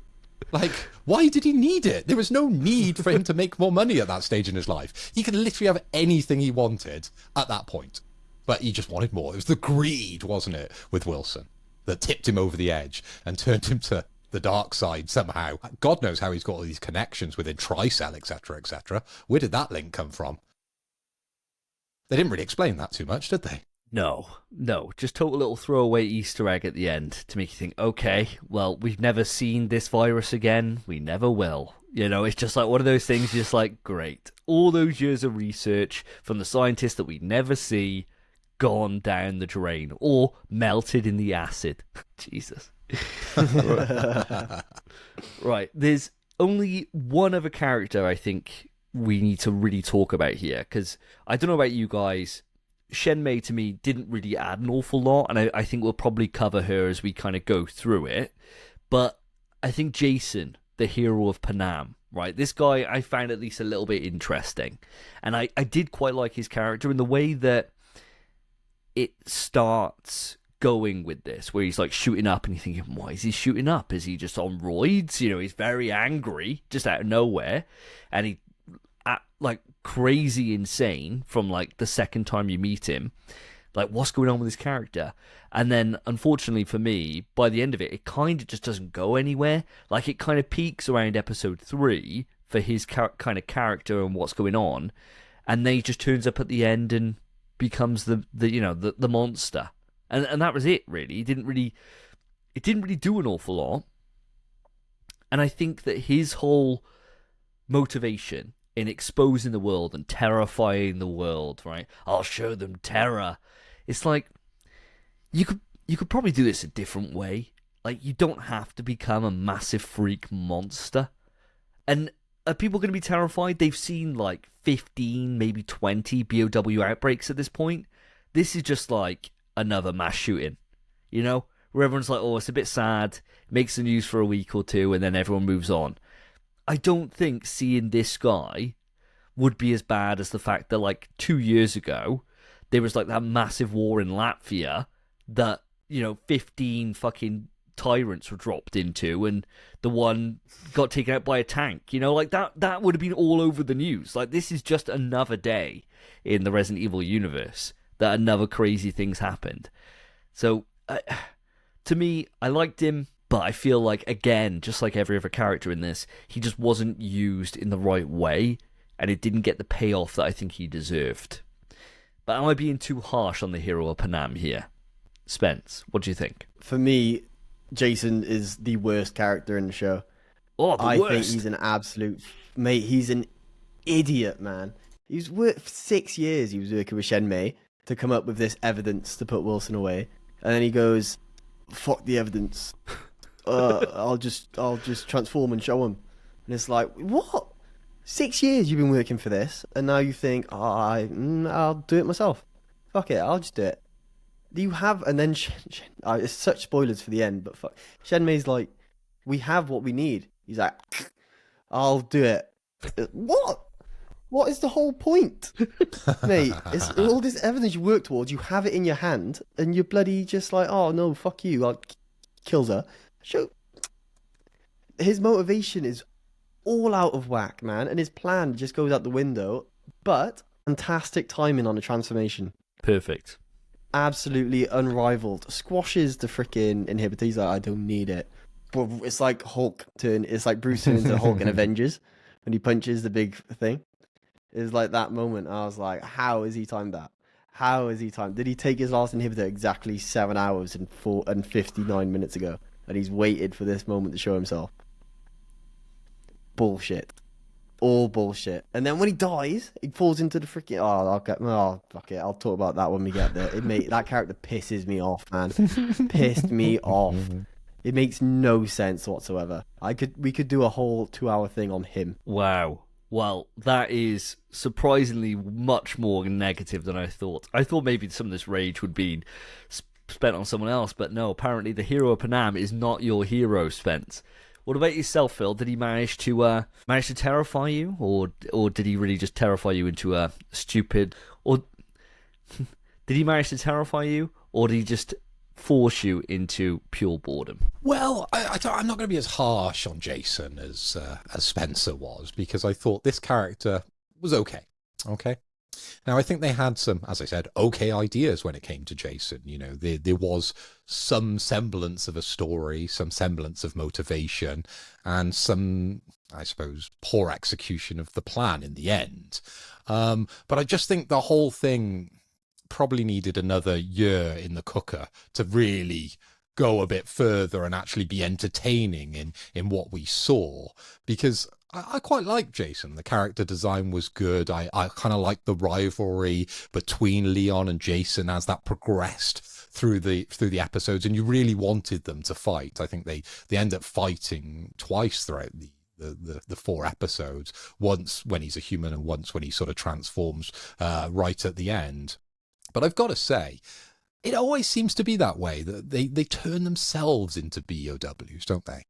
Like, why did he need it? There was no need for him to make more money at that stage in his life. He could literally have anything he wanted at that point. But he just wanted more. It was the greed, wasn't it, with Wilson, that tipped him over the edge and turned him to the dark side somehow. God knows how he's got all these connections within Tricell, etc., etc. Where did that link come from? They didn't really explain that too much, did they? No, just total little throwaway Easter egg at the end to make you think, okay, well, we've never seen this virus again, we never will. It's just like one of those things, just like, great. All those years of research from the scientists that we never see, gone down the drain, or melted in the acid. Jesus. Right, there's only one other character I think we need to really talk about here, because I don't know about you guys, Shenmei to me didn't really add an awful lot, and I think we'll probably cover her as we kind of go through it. But I think Jason, the hero of PanAm, right? This guy I found at least a little bit interesting. And I did quite like his character in the way that it starts going with this, where he's like shooting up, and you're thinking, why is he shooting up? Is he just on roids? You know, he's very angry just out of nowhere, and he like crazy insane from like the second time you meet him. Like, what's going on with his character? And then, unfortunately for me, by the end of it, it kind of just doesn't go anywhere. Like, it kind of peaks around episode 3 for his kind of character and what's going on, and then he just turns up at the end and becomes the monster. And that was it, really. It didn't really do an awful lot. And I think that his whole motivation in exposing the world and terrifying the world, right? I'll show them terror. It's like, you could probably do this a different way. Like, you don't have to become a massive freak monster. And are people going to be terrified? They've seen like 15, maybe 20 BOW outbreaks at this point. This is just like another mass shooting, you know? Where everyone's like, oh, it's a bit sad, makes the news for a week or two, and then everyone moves on. I don't think seeing this guy would be as bad as the fact that, like, 2 years ago, there was, like, that massive war in Latvia that, 15 fucking tyrants were dropped into, and the one got taken out by a tank. Like, that would have been all over the news. Like, this is just another day in the Resident Evil universe that another crazy things happened. So, to me, I liked him. But I feel like, again, just like every other character in this, he just wasn't used in the right way, and it didn't get the payoff that I think he deserved. But am I being too harsh on the hero of PanAm here? Spence, what do you think? For me, Jason is the worst character in the show. Oh, the worst. I think he's an absolute... Mate, he's an idiot, man. He's worked for 6 years, he was working with Shenmei to come up with this evidence to put Wilson away. And then he goes, fuck the evidence. I'll just transform and show him. And it's like, what? 6 years you've been working for this, and now you think, I'll do it myself. Fuck it, I'll just do it. You have, and then it's such spoilers for the end, but fuck. Shenmei's like, we have what we need. He's like, I'll do it. What? What is the whole point? Mate, it's all this evidence you work towards, you have it in your hand, and you're bloody just like, oh no, fuck you, I'll kills her. His motivation is all out of whack, man, and his plan just goes out the window. But fantastic timing on the transformation. Perfect. Absolutely unrivaled. Squashes the freaking inhibitor. He's like, I don't need it. But it's like it's like Bruce turning into Hulk in Avengers when he punches the big thing. It's like that moment. I was like, how has he timed that? How has he timed? Did he take his last inhibitor exactly 7 hours and 59 minutes ago? And he's waited for this moment to show himself. Bullshit. All bullshit. And then when he dies, he falls into the freaking... fuck it. I'll talk about that when we get there. That character pisses me off, man. Pissed me off. It makes no sense whatsoever. We could do a whole 2-hour thing on him. Wow. Well, that is surprisingly much more negative than I thought. I thought maybe some of this rage would be spent on someone else, but no, apparently the hero of PanAm is not your hero, Spence. What about yourself, Phil? Did he manage to terrify you, or did he really just terrify you into a stupid? Or did he manage to terrify you, or did he just force you into pure boredom? Well, I'm not going to be as harsh on Jason as Spencer was, because I thought this character was okay. Okay. Now, I think they had some, as I said, okay ideas when it came to Jason. There was some semblance of a story, some semblance of motivation, and some, I suppose, poor execution of the plan in the end. But I just think the whole thing probably needed another year in the cooker to really go a bit further and actually be entertaining in what we saw, because I quite like Jason. The character design was good. I kind of liked the rivalry between Leon and Jason as that progressed through the episodes, and you really wanted them to fight. I think they end up fighting twice throughout the 4 episodes, once when he's a human and once when he sort of transforms right at the end. But I've got to say, it always seems to be that way, that they turn themselves into BOWs, don't they?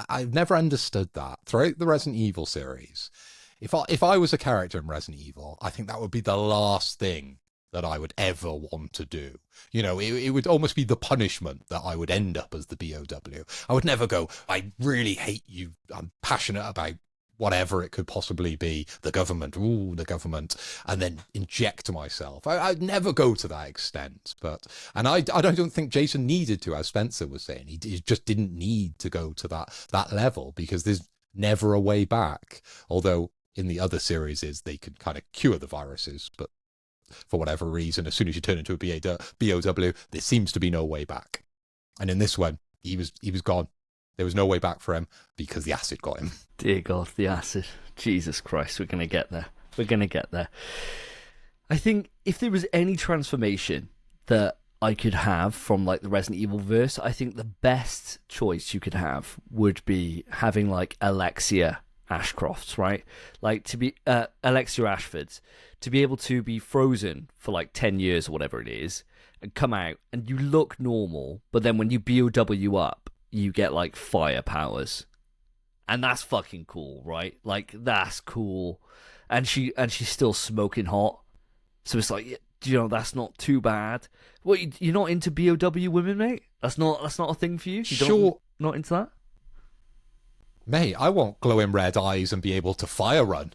I've never understood that. Throughout the Resident Evil series, if I was a character in Resident Evil, I think that would be the last thing that I would ever want to do. You know, it would almost be the punishment that I would end up as the BOW. I would never go, I really hate you. I'm passionate about whatever it could possibly be. The government, the government, and then inject myself. I'd never go to that extent. And I don't think Jason needed to, as Spencer was saying. He just didn't need to go to that level, because there's never a way back. Although in the other series they can kind of cure the viruses, but for whatever reason, as soon as you turn into a BOW, there seems to be no way back. And in this one, he was gone. There was no way back for him because the acid got him. Dear God, the acid. Jesus Christ, we're going to get there. We're going to get there. I think if there was any transformation that I could have from like the Resident Evil verse, I think the best choice you could have would be having like Alexia Ashcrofts, right? Like to be Alexia Ashford's, to be able to be frozen for like 10 years or whatever it is, and come out and you look normal, but then when you BOW up, you get like fire powers. And that's fucking cool, right? Like that's cool. And she's still smoking hot. So it's like, you know, that's not too bad. What, you're not into BOW women, mate? That's not a thing for you? Not into that? Mate, I want glowing red eyes and be able to fire run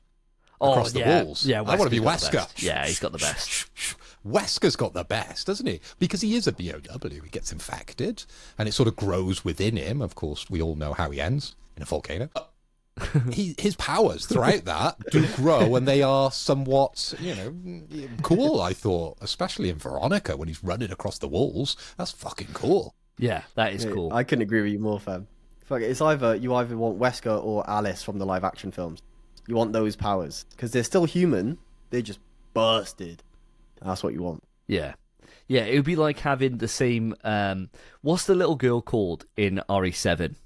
across the walls. Yeah, I want to be Wesker. Yeah, he's got the best. Wesker's got the best, doesn't he? Because he is a BOW. He gets infected, and it sort of grows within him. Of course, we all know how he ends, in a volcano. His powers throughout that do grow, and they are somewhat, you know, cool, I thought. Especially in Veronica, when he's running across the walls. That's fucking cool. Yeah, that is cool. I couldn't agree with you more, fam. Fuck it, it's either want Wesker or Alice from the live action films. You want those powers because they're still human. They're just busted. That's what you want. Yeah, it would be like having the same. What's the little girl called in RE7? Do you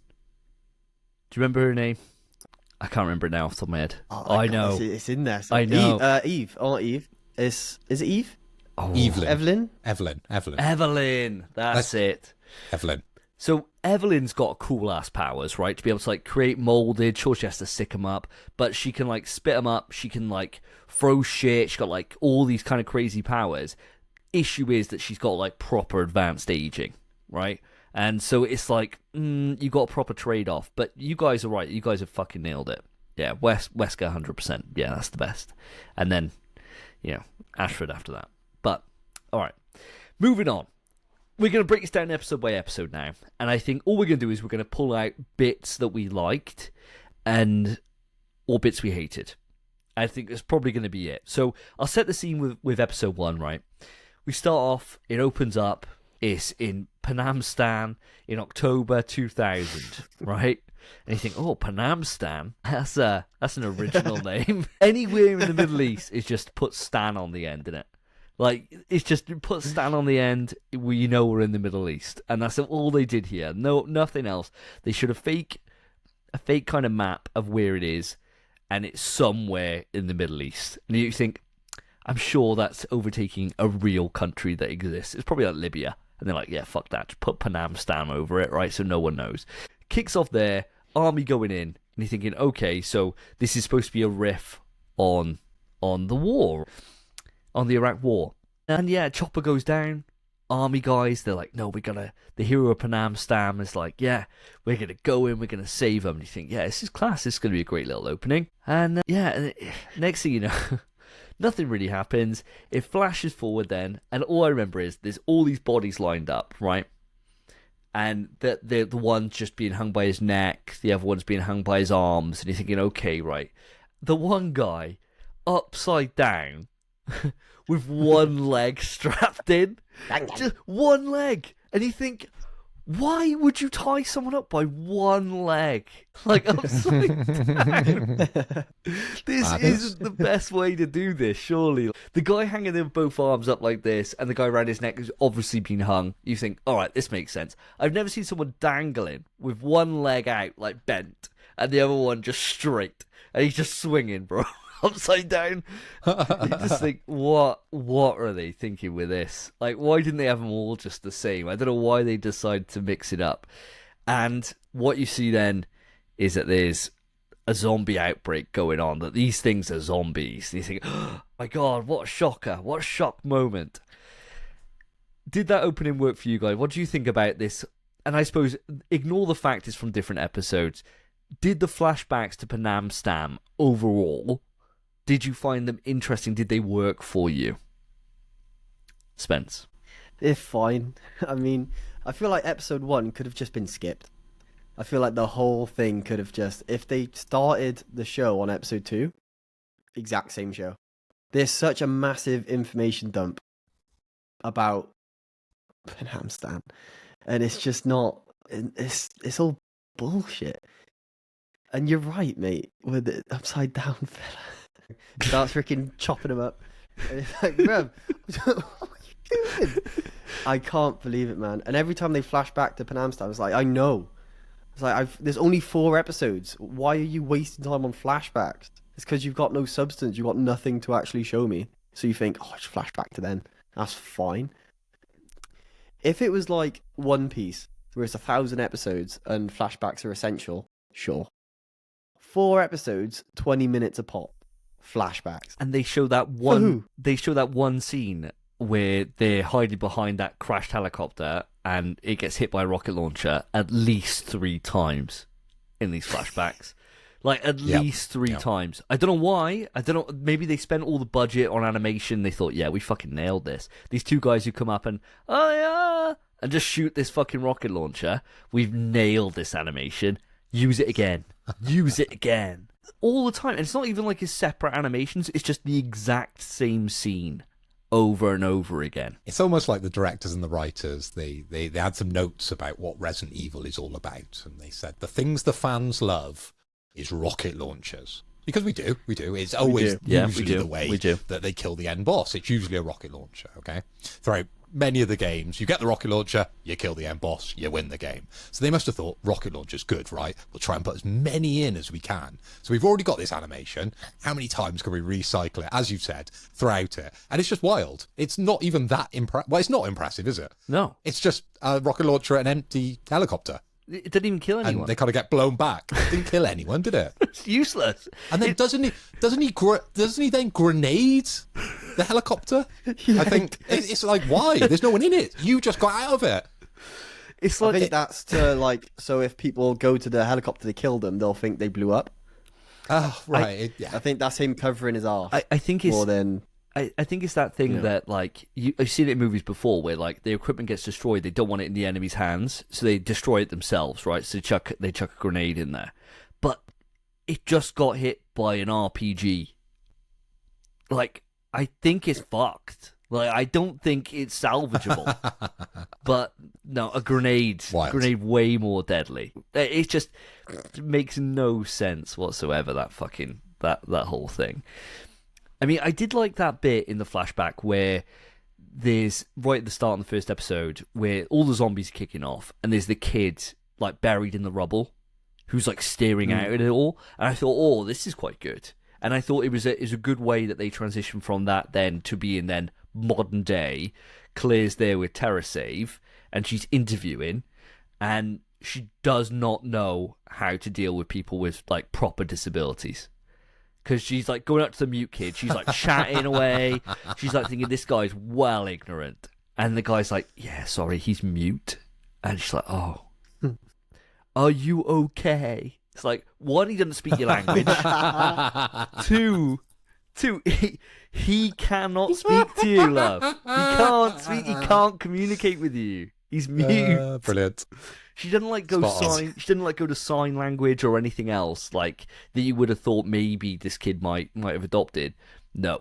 remember her name? I can't remember it now off the top of my head. Oh, I know it's in there. So I know. Eve. Oh, not Eve. Is it Eve? Oh. Evelyn. That's it. Evelyn. So Evelyn's got cool ass powers, right? To be able to like create molded. Sure, she has to sick them up, but she can like spit them up. She can like throw shit. She's got like all these kind of crazy powers. Issue is that she's got like proper advanced aging, right? And so it's like you got a proper trade off. But you guys are right. You guys have fucking nailed it. Yeah, Wesker 100%. Yeah, that's the best. And then, you know, Ashford after that. But all right, moving on. We're going to break this down episode by episode now. And I think all we're going to do is we're going to pull out bits that we liked or bits we hated. I think that's probably going to be it. So I'll set the scene with episode 1, right? We start off, it opens up, it's in PanAm Stan in October 2000, right? And you think, oh, PanAm Stan? That's an original name. Anywhere in the Middle East is just put Stan on the end, innit? Like, it's just put Stan on the end, you know we're in the Middle East. And that's all they did here. No, nothing else. They should have a fake kind of map of where it is, and it's somewhere in the Middle East. And you think, I'm sure that's overtaking a real country that exists. It's probably like Libya. And they're like, yeah, fuck that. Just put PanAm Stan over it, right? So no one knows. Kicks off there, army going in, and you're thinking, okay, so this is supposed to be a riff on the war. On the Iraq War. And yeah, chopper goes down. Army guys, they're like, no, the hero of PanAm Stan is like, yeah, we're going to go in, we're going to save him. And you think, yeah, this is class. This is going to be a great little opening. And next thing you know, nothing really happens. It flashes forward then. And all I remember is there's all these bodies lined up, right? And the one's just being hung by his neck. The other one's being hung by his arms. And you're thinking, okay, right. The one guy upside down with one leg strapped in. Just one leg. And you think, why would you tie someone up by one leg? Like, upside down. This isn't the best way to do this, surely. The guy hanging with both arms up like this, and the guy around his neck who's obviously been hung. You think, all right, this makes sense. I've never seen someone dangling with one leg out, like bent, and the other one just straight. And he's just swinging, bro. Upside down. You just think, what are they thinking with this? Like, why didn't they have them all just the same? I don't know why they decided to mix it up. And what you see then is that there's a zombie outbreak going on, that these things are zombies. And you think, oh my God, what a shocker. What a shock moment. Did that opening work for you guys? What do you think about this? And I suppose, ignore the fact it's from different episodes. Did the flashbacks to PanAm Stam overall, did you find them interesting? Did they work for you? Spence? They're fine. I mean, I feel like episode 1 could have just been skipped. I feel like the whole thing could have just... If they started the show on episode 2, exact same show. There's such a massive information dump about PanAm Stam. And it's just not... It's all bullshit. And you're right, mate, with the upside down fella. Starts freaking chopping him up. And it's like, bruv, what are you doing? I can't believe it, man. And every time they flash back to PanAm Stam, it's like, I know. It's like, there's only 4 episodes. Why are you wasting time on flashbacks? It's because you've got no substance. You've got nothing to actually show me. So you think, oh, just flash back to then. That's fine. If it was like One Piece, where it's 1,000 episodes and flashbacks are essential, sure. 4 episodes, 20 minutes a pop. Flashbacks. And they show that one. They show that one scene where they're hiding behind that crashed helicopter, and it gets hit by a rocket launcher at least 3 times in these flashbacks. Like, at least 3 times. I don't know why. I don't know. Maybe they spent all the budget on animation. They thought, yeah, we fucking nailed this. These 2 guys who come up and, oh yeah, and just shoot this fucking rocket launcher. We've nailed this animation. Use it again. Use it again. All the time. And it's not even like it's separate animations. It's just the exact same scene over and over again. It's almost like the directors and the writers, they had some notes about what Resident Evil is all about. And they said, the things the fans love is rocket launchers. Because we do. It's always usually the way that they kill the end boss. It's usually a rocket launcher, okay? Throughout many of the games, you get the rocket launcher, you kill the end boss, you win the game. So they must have thought, rocket launcher's good, right? We'll try and put as many in as we can. So we've already got this animation. How many times can we recycle it, as you've said, throughout it? And it's just wild. It's not even that impressive. Well, it's not impressive, is it? No. It's just a rocket launcher and an empty helicopter. It didn't even kill anyone. And they kind of get blown back. It didn't kill anyone, did it? It's useless. And then doesn't he then grenade the helicopter? Yeah, I think it's like, why? There's no one in it. You just got out of it. It's I like think that's to, like, so if people go to the helicopter to kill them, they'll think they blew up. Oh, right. I think that's him covering his arse. I think it's more than... I think it's that thing that, like, I've seen it in movies before where, like, the equipment gets destroyed, they don't want it in the enemy's hands, so they destroy it themselves, right? So they chuck a grenade in there. But it just got hit by an RPG. Like, I think it's fucked. Like, I don't think it's salvageable. But, no, a grenade way more deadly. It makes no sense whatsoever, that whole thing. I mean, I did like that bit in the flashback where there's, right at the start of the first episode, where all the zombies are kicking off, and there's the kid, like, buried in the rubble, who's, like, staring out at it all. And I thought, oh, this is quite good. And I thought it was a good way that they transitioned from that then to being then modern day. Claire's there with TerraSave, and she's interviewing, and she does not know how to deal with people with, like, proper disabilities. Because she's, like, going up to the mute kid. She's, like, chatting away. She's, like, thinking, this guy's well ignorant. And the guy's like, yeah, sorry, he's mute. And she's like, oh, are you okay? It's like, 1, he doesn't speak your language. 2, he cannot speak to you, love. He can't speak. He can't communicate with you. He's mute. Brilliant. She didn't like go sign. She didn't like go to sign language or anything else like that. You would have thought maybe this kid might have adopted. No,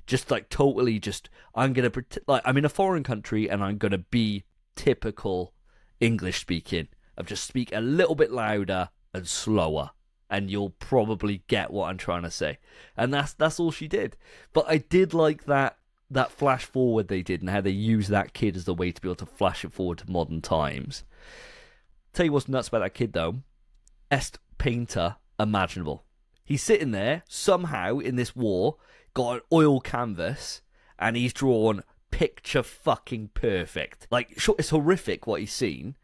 just like totally. Just I'm gonna like I'm in a foreign country and I'm gonna be typical English speaking. Of just speak a little bit louder and slower, and you'll probably get what I'm trying to say. And that's all she did. But I did like that flash forward they did and how they used that kid as the way to be able to flash it forward to modern times. Tell you what's nuts about that kid, though. Est painter imaginable. He's sitting there, somehow, in this war, got an oil canvas, and he's drawn picture fucking perfect. Like, sure, it's horrific what he's seen,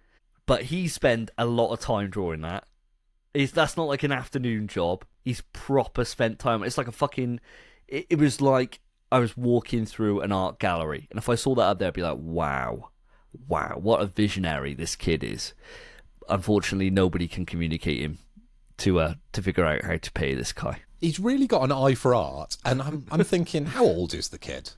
but he spent a lot of time drawing that. That's not like an afternoon job. He's proper spent time. It's like a fucking. It was like I was walking through an art gallery, and if I saw that up there, I'd be like, wow, what a visionary this kid is. Unfortunately, nobody can communicate him to figure out how to pay this guy. He's really got an eye for art, and I'm thinking, how old is the kid?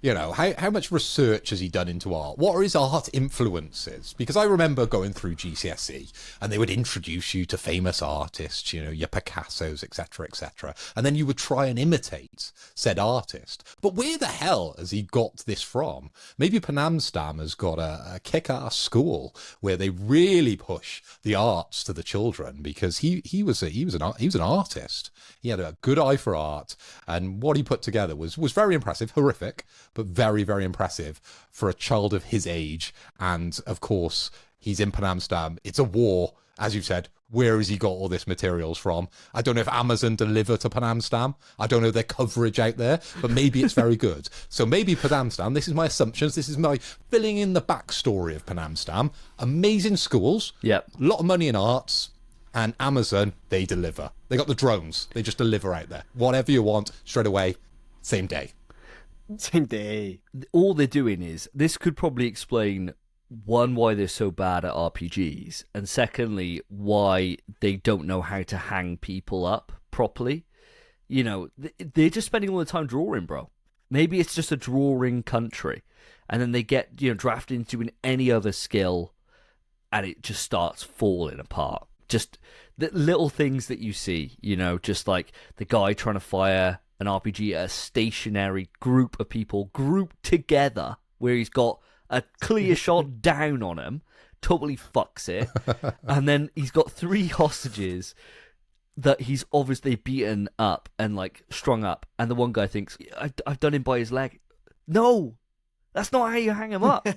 You know, how much research has he done into art? What are his art influences? Because I remember going through GCSE and they would introduce you to famous artists, you know, your Picassos, etc., etc. And then you would try and imitate said artist. But where the hell has he got this from? Maybe PanAm has got a kick-ass school where they really push the arts to the children, because he was an artist. He had a good eye for art, and what he put together was very impressive, horrific, but very, very impressive for a child of his age. And of course, he's in PanAm. It's a war, as you've said. Where has he got all this materials from? I don't know if Amazon deliver to PanAm. I don't know their coverage out there, but maybe it's very good. So maybe PanAm, this is my assumptions, this is my filling in the backstory of PanAm. Amazing schools, Yep. a lot of money in arts, and Amazon, they deliver. They got the drones. They just deliver out there. Whatever you want, straight away, same day. Same day. All they're doing is, this could probably explain, one, why they're so bad at RPGs, and secondly, why they don't know how to hang people up properly. You know, they're just spending all the time drawing, bro. Maybe it's just a drawing country, and then they get, drafted into any other skill, and it just starts falling apart. Just the little things that you see, just like the guy trying to fire an RPG at a stationary group of people grouped together, where he's got a clear shot down on him, totally fucks it. And then he's got 3 hostages that he's obviously beaten up and strung up. And the one guy thinks, I've done him by his leg. No, that's not how you hang him up.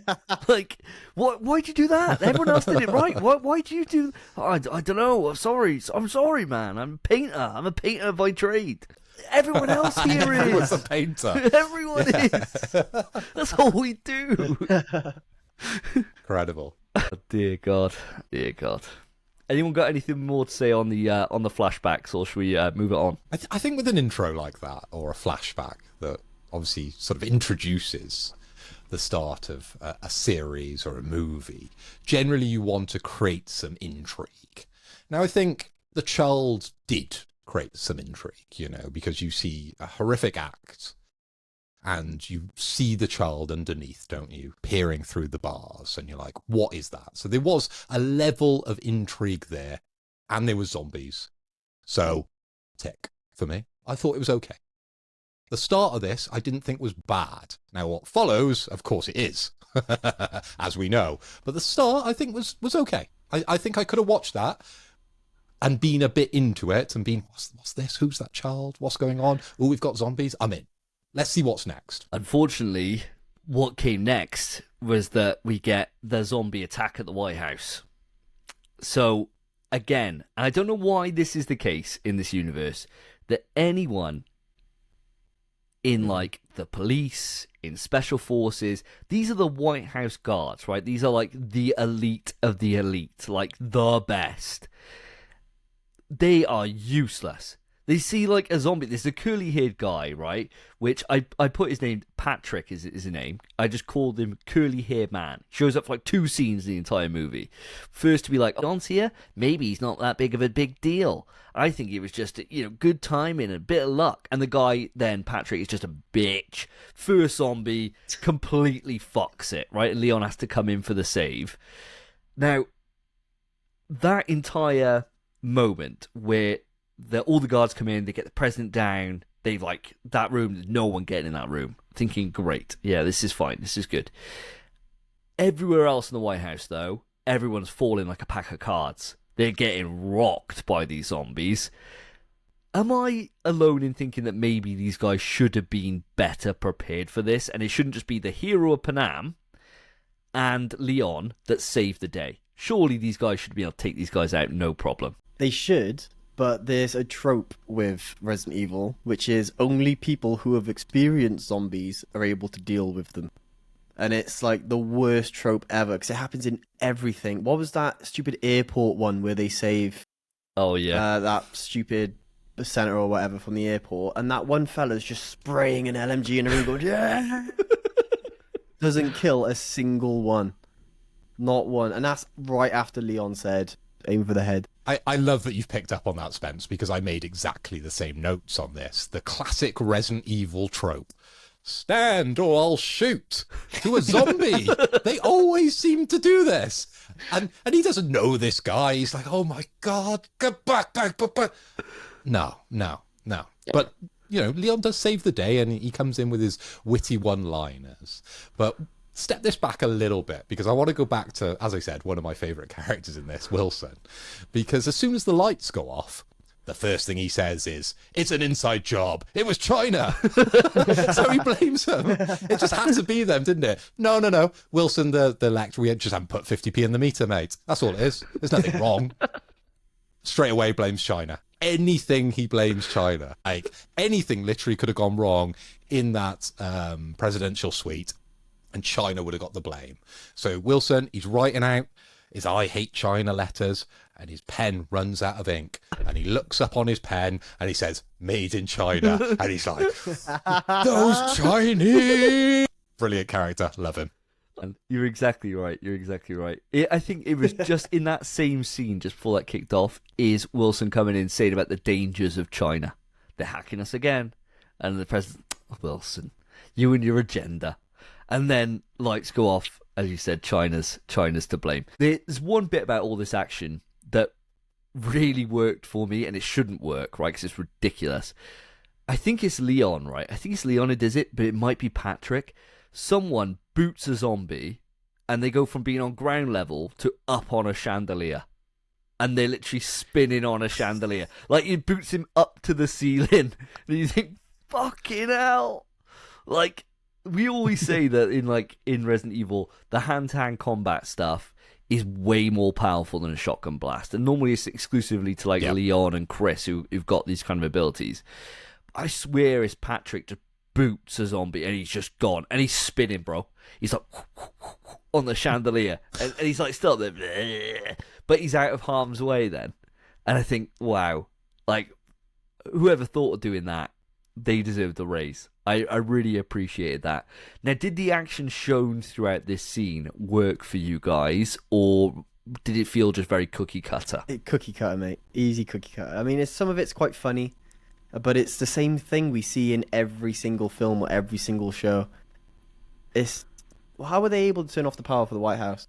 Why'd you do that? Everyone else did it right. Why'd you do? I don't know. I'm sorry, man. I'm a painter. I'm a painter by trade. Everyone else here is. Everyone's a painter. Everyone is. That's all we do. Incredible. Oh, dear God. Anyone got anything more to say on the flashbacks, or should we move it on? I think with an intro like that, or a flashback that obviously sort of introduces the start of a series or a movie, generally you want to create some intrigue. Now, I think the child did create some intrigue, because you see a horrific act and you see the child underneath, don't you, peering through the bars, and you're like, what is that? So there was a level of intrigue there, and there was zombies. So, tick for me. I thought it was okay. The start of this, I didn't think was bad. Now, what follows, of course it is, as we know. But the start, I think, was okay. I think I could have watched that and been a bit into it and been, what's this? Who's that child? What's going on? Oh, we've got zombies. I'm in. Let's see what's next. Unfortunately, what came next was that we get the zombie attack at the White House. So, again, I don't know why this is the case in this universe, that anyone in the police, in special forces, these are the White House guards, right? These are the elite of the elite, the best. They are useless. They see a zombie. There's a curly-haired guy, right? Which I put his name, Patrick is his name. I just called him curly-haired man. Shows up for 2 scenes in the entire movie. First to be Don's here, maybe he's not that big of a big deal. I think it was just, good timing and a bit of luck. And the guy then, Patrick, is just a bitch. First zombie, completely fucks it, right? And Leon has to come in for the save. Now, that entire moment where all the guards come in, they get the president down, they that room, there's no one getting in that room. Thinking, great, yeah, this is fine, this is good. Everywhere else in the White House, though, everyone's falling like a pack of cards. They're getting rocked by these zombies. Am I alone in thinking that maybe these guys should have been better prepared for this, and it shouldn't just be the hero of PanAm and Leon that saved the day? Surely these guys should be able to take these guys out, no problem. They should, but there's a trope with Resident Evil, which is only people who have experienced zombies are able to deal with them. And it's the worst trope ever, because it happens in everything. What was that stupid airport one where they save Oh yeah. That stupid senator or whatever from the airport, and that one fella's just spraying an LMG in the room, going, yeah. Doesn't kill a single one, not one, and that's right after Leon said, "Aim for the head." I love that you've picked up on that, Spence, because I made exactly the same notes on this. The classic Resident Evil trope. Stand or I'll shoot to a zombie. They always seem to do this. And he doesn't know this guy. He's like, oh my God, get back. No. But, you know, Leon does save the day and he comes in with his witty one-liners. But step this back a little bit, because I want to go back to, as I said, one of my favourite characters in this, Wilson. Because as soon as the lights go off, the first thing he says is, it's an inside job. It was China. So he blames them. It just had to be them, didn't it? No. Wilson, the lecturer, we just haven't put 50p in the meter, mate. That's all it is. There's nothing wrong. Straight away blames China. Anything he blames China. Like, anything literally could have gone wrong in that presidential suite, and China would have got the blame. So Wilson, he's writing out his I hate China letters, and his pen runs out of ink, and he looks up on his pen and he says, made in China. And he's like, those Chinese. Brilliant character. Love him. And you're exactly right. I think it was just in that same scene, just before that kicked off, is Wilson coming in saying about the dangers of China. They're hacking us again. And the president, Wilson, you and your agenda. And then lights go off, as you said, China's to blame. There's one bit about all this action that really worked for me, and it shouldn't work, right? Because it's ridiculous. I think it's Leon, right? I think it's Leon who does it, but it might be Patrick. Someone boots a zombie, and they go from being on ground level to up on a chandelier. And they're literally spinning on a chandelier. Like, it boots him up to the ceiling. And you think, fucking hell. Like, we always say that in Resident Evil, the hand-to-hand combat stuff is way more powerful than a shotgun blast. And normally it's exclusively to Leon and Chris who've got these kind of abilities. I swear it's Patrick just boots a zombie and he's just gone. And he's spinning, bro. He's like on the chandelier. And he's like still there. But he's out of harm's way then. And I think, wow. Like, whoever thought of doing that, they deserve the raise. I really appreciated that. Now, did the action shown throughout this scene work for you guys, or did it feel just very cookie cutter? Cookie cutter, mate. Easy cookie cutter. I mean, some of it's quite funny, but it's the same thing we see in every single film or every single show. How are they able to turn off the power for the White House?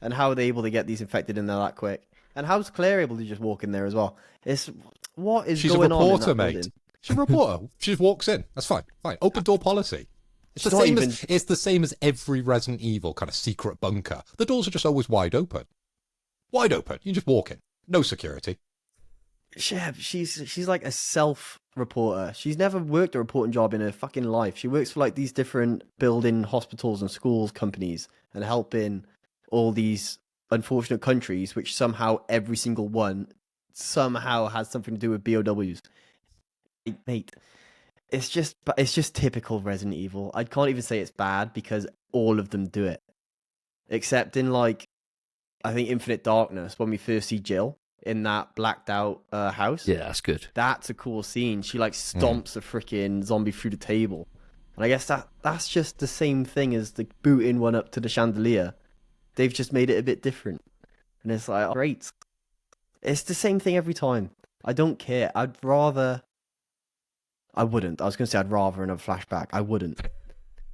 And how are they able to get these infected in there that quick? And how's Claire able to just walk in there as well? What is going on in that She's a reporter, mate. She's a reporter. She just walks in. That's fine. Open door policy. It's the same as every Resident Evil kind of secret bunker. The doors are just always wide open. Wide open. You just walk in. No security. Yeah, she's like a self-reporter. She's never worked a reporting job in her fucking life. She works for like these different building hospitals and schools companies and helping all these unfortunate countries, which somehow every single one somehow has something to do with BOWs. Mate, it's just typical Resident Evil. I can't even say it's bad because all of them do it, except in I think Infinite Darkness, when we first see Jill in that blacked out house. Yeah, that's good. That's a cool scene. She stomps a freaking zombie through the table, and I guess that's just the same thing as the booting one up to the chandelier. They've just made it a bit different, and it's like, great. It's the same thing every time. I don't care. I wouldn't. I was going to say I'd rather another flashback. I wouldn't.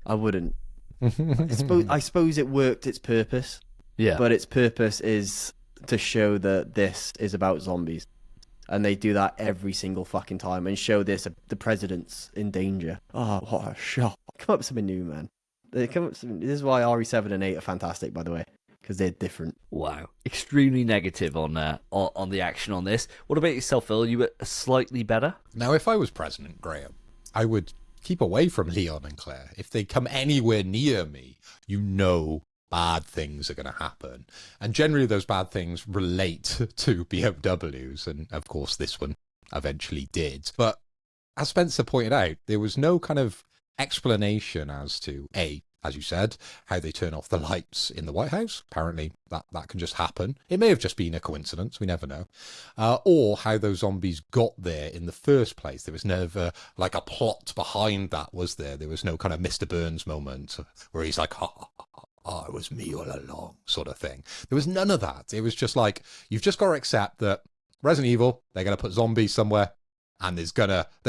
I suppose it worked its purpose. Yeah. But its purpose is to show that this is about zombies. And they do that every single fucking time and show the president's in danger. Oh, what a shock. Come up with something new, man. This is why RE7 and 8 are fantastic, by the way. Because they're different. Wow. Extremely negative on the action on this. What about yourself, Phil? You were slightly better? Now, if I was President Graham, I would keep away from Leon and Claire. If they come anywhere near me, bad things are going to happen. And generally those bad things relate to BMWs. And of course, this one eventually did. But as Spencer pointed out, there was no kind of explanation as to, A, as you said, how they turn off the lights in the White House. Apparently that can just happen. It may have just been a coincidence, we never know. Or how those zombies got there in the first place. There was never like a plot behind that, was there? There was no kind of Mr. Burns moment where he's like, it was me all along, sort of thing. There was none of that. It was just like, you've just got to accept that Resident Evil, they're going to put zombies somewhere, and they're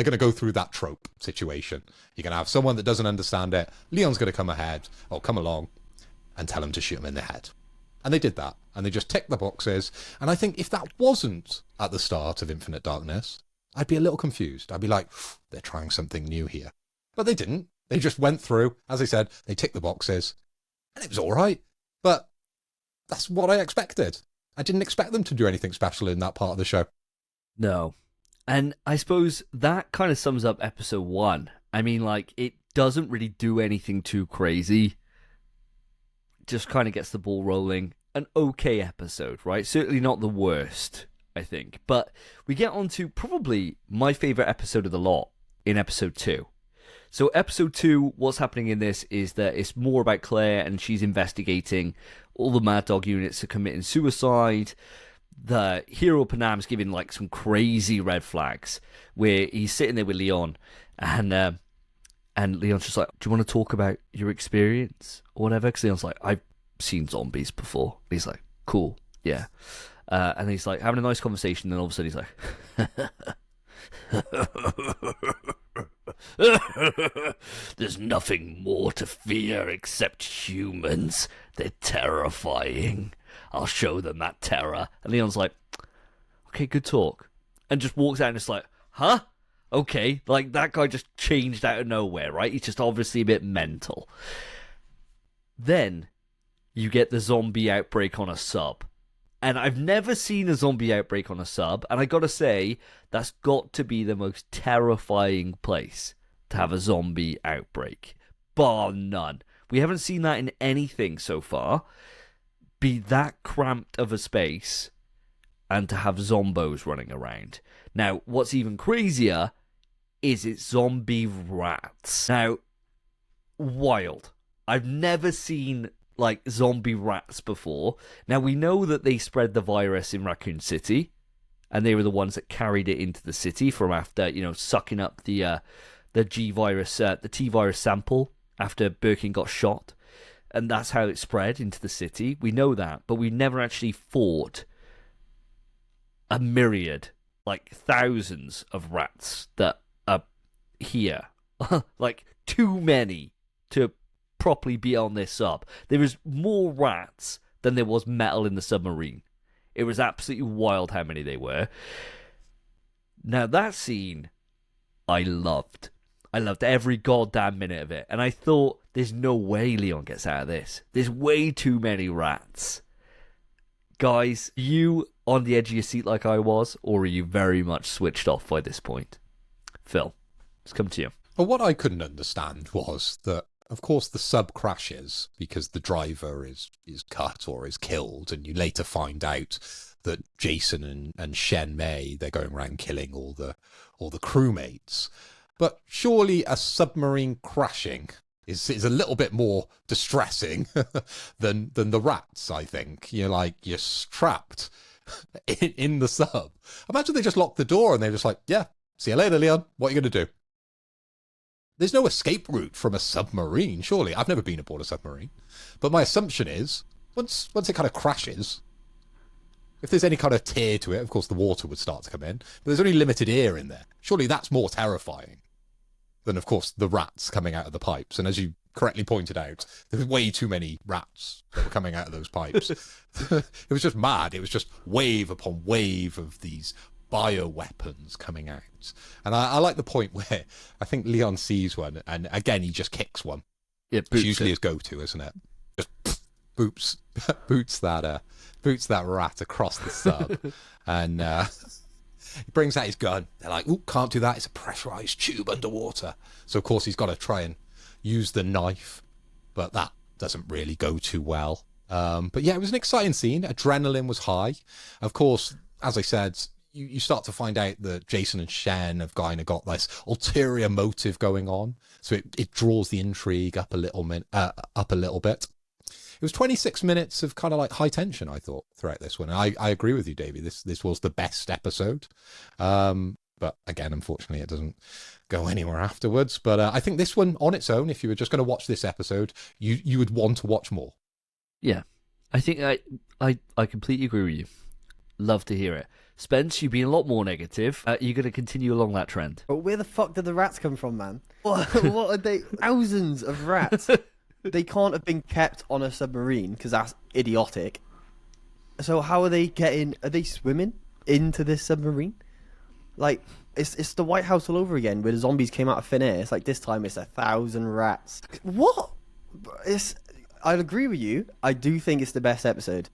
gonna go through that trope situation. You're gonna have someone that doesn't understand it. Leon's gonna come along, and tell him to shoot him in the head. And they did that, and they just ticked the boxes. And I think if that wasn't at the start of Infinite Darkness, I'd be a little confused. I'd be like, they're trying something new here. But they didn't. They just went through, as I said, they ticked the boxes, and it was all right. But that's what I expected. I didn't expect them to do anything special in that part of the show. No. And I suppose that kind of sums up episode 1. I mean, like, it doesn't really do anything too crazy. Just kind of gets the ball rolling. An okay episode, right? Certainly not the worst, I think. But we get on to probably my favourite episode of the lot in episode 2. So episode 2, what's happening in this is that it's more about Claire, and she's investigating all the Mad Dog units are committing suicide. The hero PanAm's giving like some crazy red flags where he's sitting there with Leon, and Leon's just like, do you want to talk about your experience or whatever? Because Leon's like, I've seen zombies before. And he's like, cool, yeah. And he's like having a nice conversation, and all of a sudden he's like, there's nothing more to fear except humans. They're terrifying. I'll show them that terror. And Leon's like, okay, good talk. And just walks out and it's like, huh? Okay. Like, that guy just changed out of nowhere, right? He's just obviously a bit mental. Then you get the zombie outbreak on a sub. And I've never seen a zombie outbreak on a sub. And I gotta say, that's got to be the most terrifying place to have a zombie outbreak. Bar none. We haven't seen that in anything so far. Be that cramped of a space and to have zombos running around. Now, what's even crazier is it's zombie rats. Now, wild. I've never seen like zombie rats before. Now, we know that they spread the virus in Raccoon City, and they were the ones that carried it into the city from after, sucking up the T virus sample after Birkin got shot. And that's how it spread into the city. We know that, but we never actually fought a myriad, like thousands of rats that are here. Like, too many to properly be on this sub. There was more rats than there was metal in the submarine. It was absolutely wild how many they were. Now, that scene, I loved. I loved every goddamn minute of it. And I thought, there's no way Leon gets out of this. There's way too many rats. Guys, are you on the edge of your seat like I was, or are you very much switched off by this point? Phil, let's come to you. Well, what I couldn't understand was that, of course, the sub crashes because the driver is cut or is killed, and you later find out that Jason and Shen Mei, they're going around killing all the crewmates. But surely a submarine crashing is a little bit more distressing than the rats, I think. You're trapped in the sub. Imagine they just locked the door and they're just like, yeah, see you later, Leon. What are you going to do? There's no escape route from a submarine, surely. I've never been aboard a submarine. But my assumption is, once it kind of crashes, if there's any kind of tear to it, of course the water would start to come in. But there's only limited air in there. Surely that's more terrifying than, of course, the rats coming out of the pipes. And as you correctly pointed out, there was way too many rats that were coming out of those pipes. It was just mad. It was just wave upon wave of these bioweapons coming out. And I like the point where I think Leon sees one, and again, he just kicks one. It It's usually his go-to, isn't it? Just boots that rat across the sub. And he brings out his gun. They're like, "Ooh, can't do that. It's a pressurized tube underwater." So, of course, he's got to try and use the knife. But that doesn't really go too well. But yeah, it was an exciting scene. Adrenaline was high. Of course, as I said, you start to find out that Jason and Shen have kind of got this ulterior motive going on. So it draws the intrigue up a little bit. It was 26 minutes of kind of like high tension, I thought, throughout this one. And I agree with you, Davey. This was the best episode. But again, unfortunately, it doesn't go anywhere afterwards. But I think this one on its own, if you were just going to watch this episode, you would want to watch more. Yeah, I think I completely agree with you. Love to hear it. Spence, you've been a lot more negative. You're going to continue along that trend. But where the fuck did the rats come from, man? What are they? Thousands of rats. They can't have been kept on a submarine because that's idiotic. So how are they getting? Are they swimming into this submarine? Like it's the White House all over again, where the zombies came out of thin air. It's like this time it's 1,000 rats. What? I'd agree with you. I do think it's the best episode.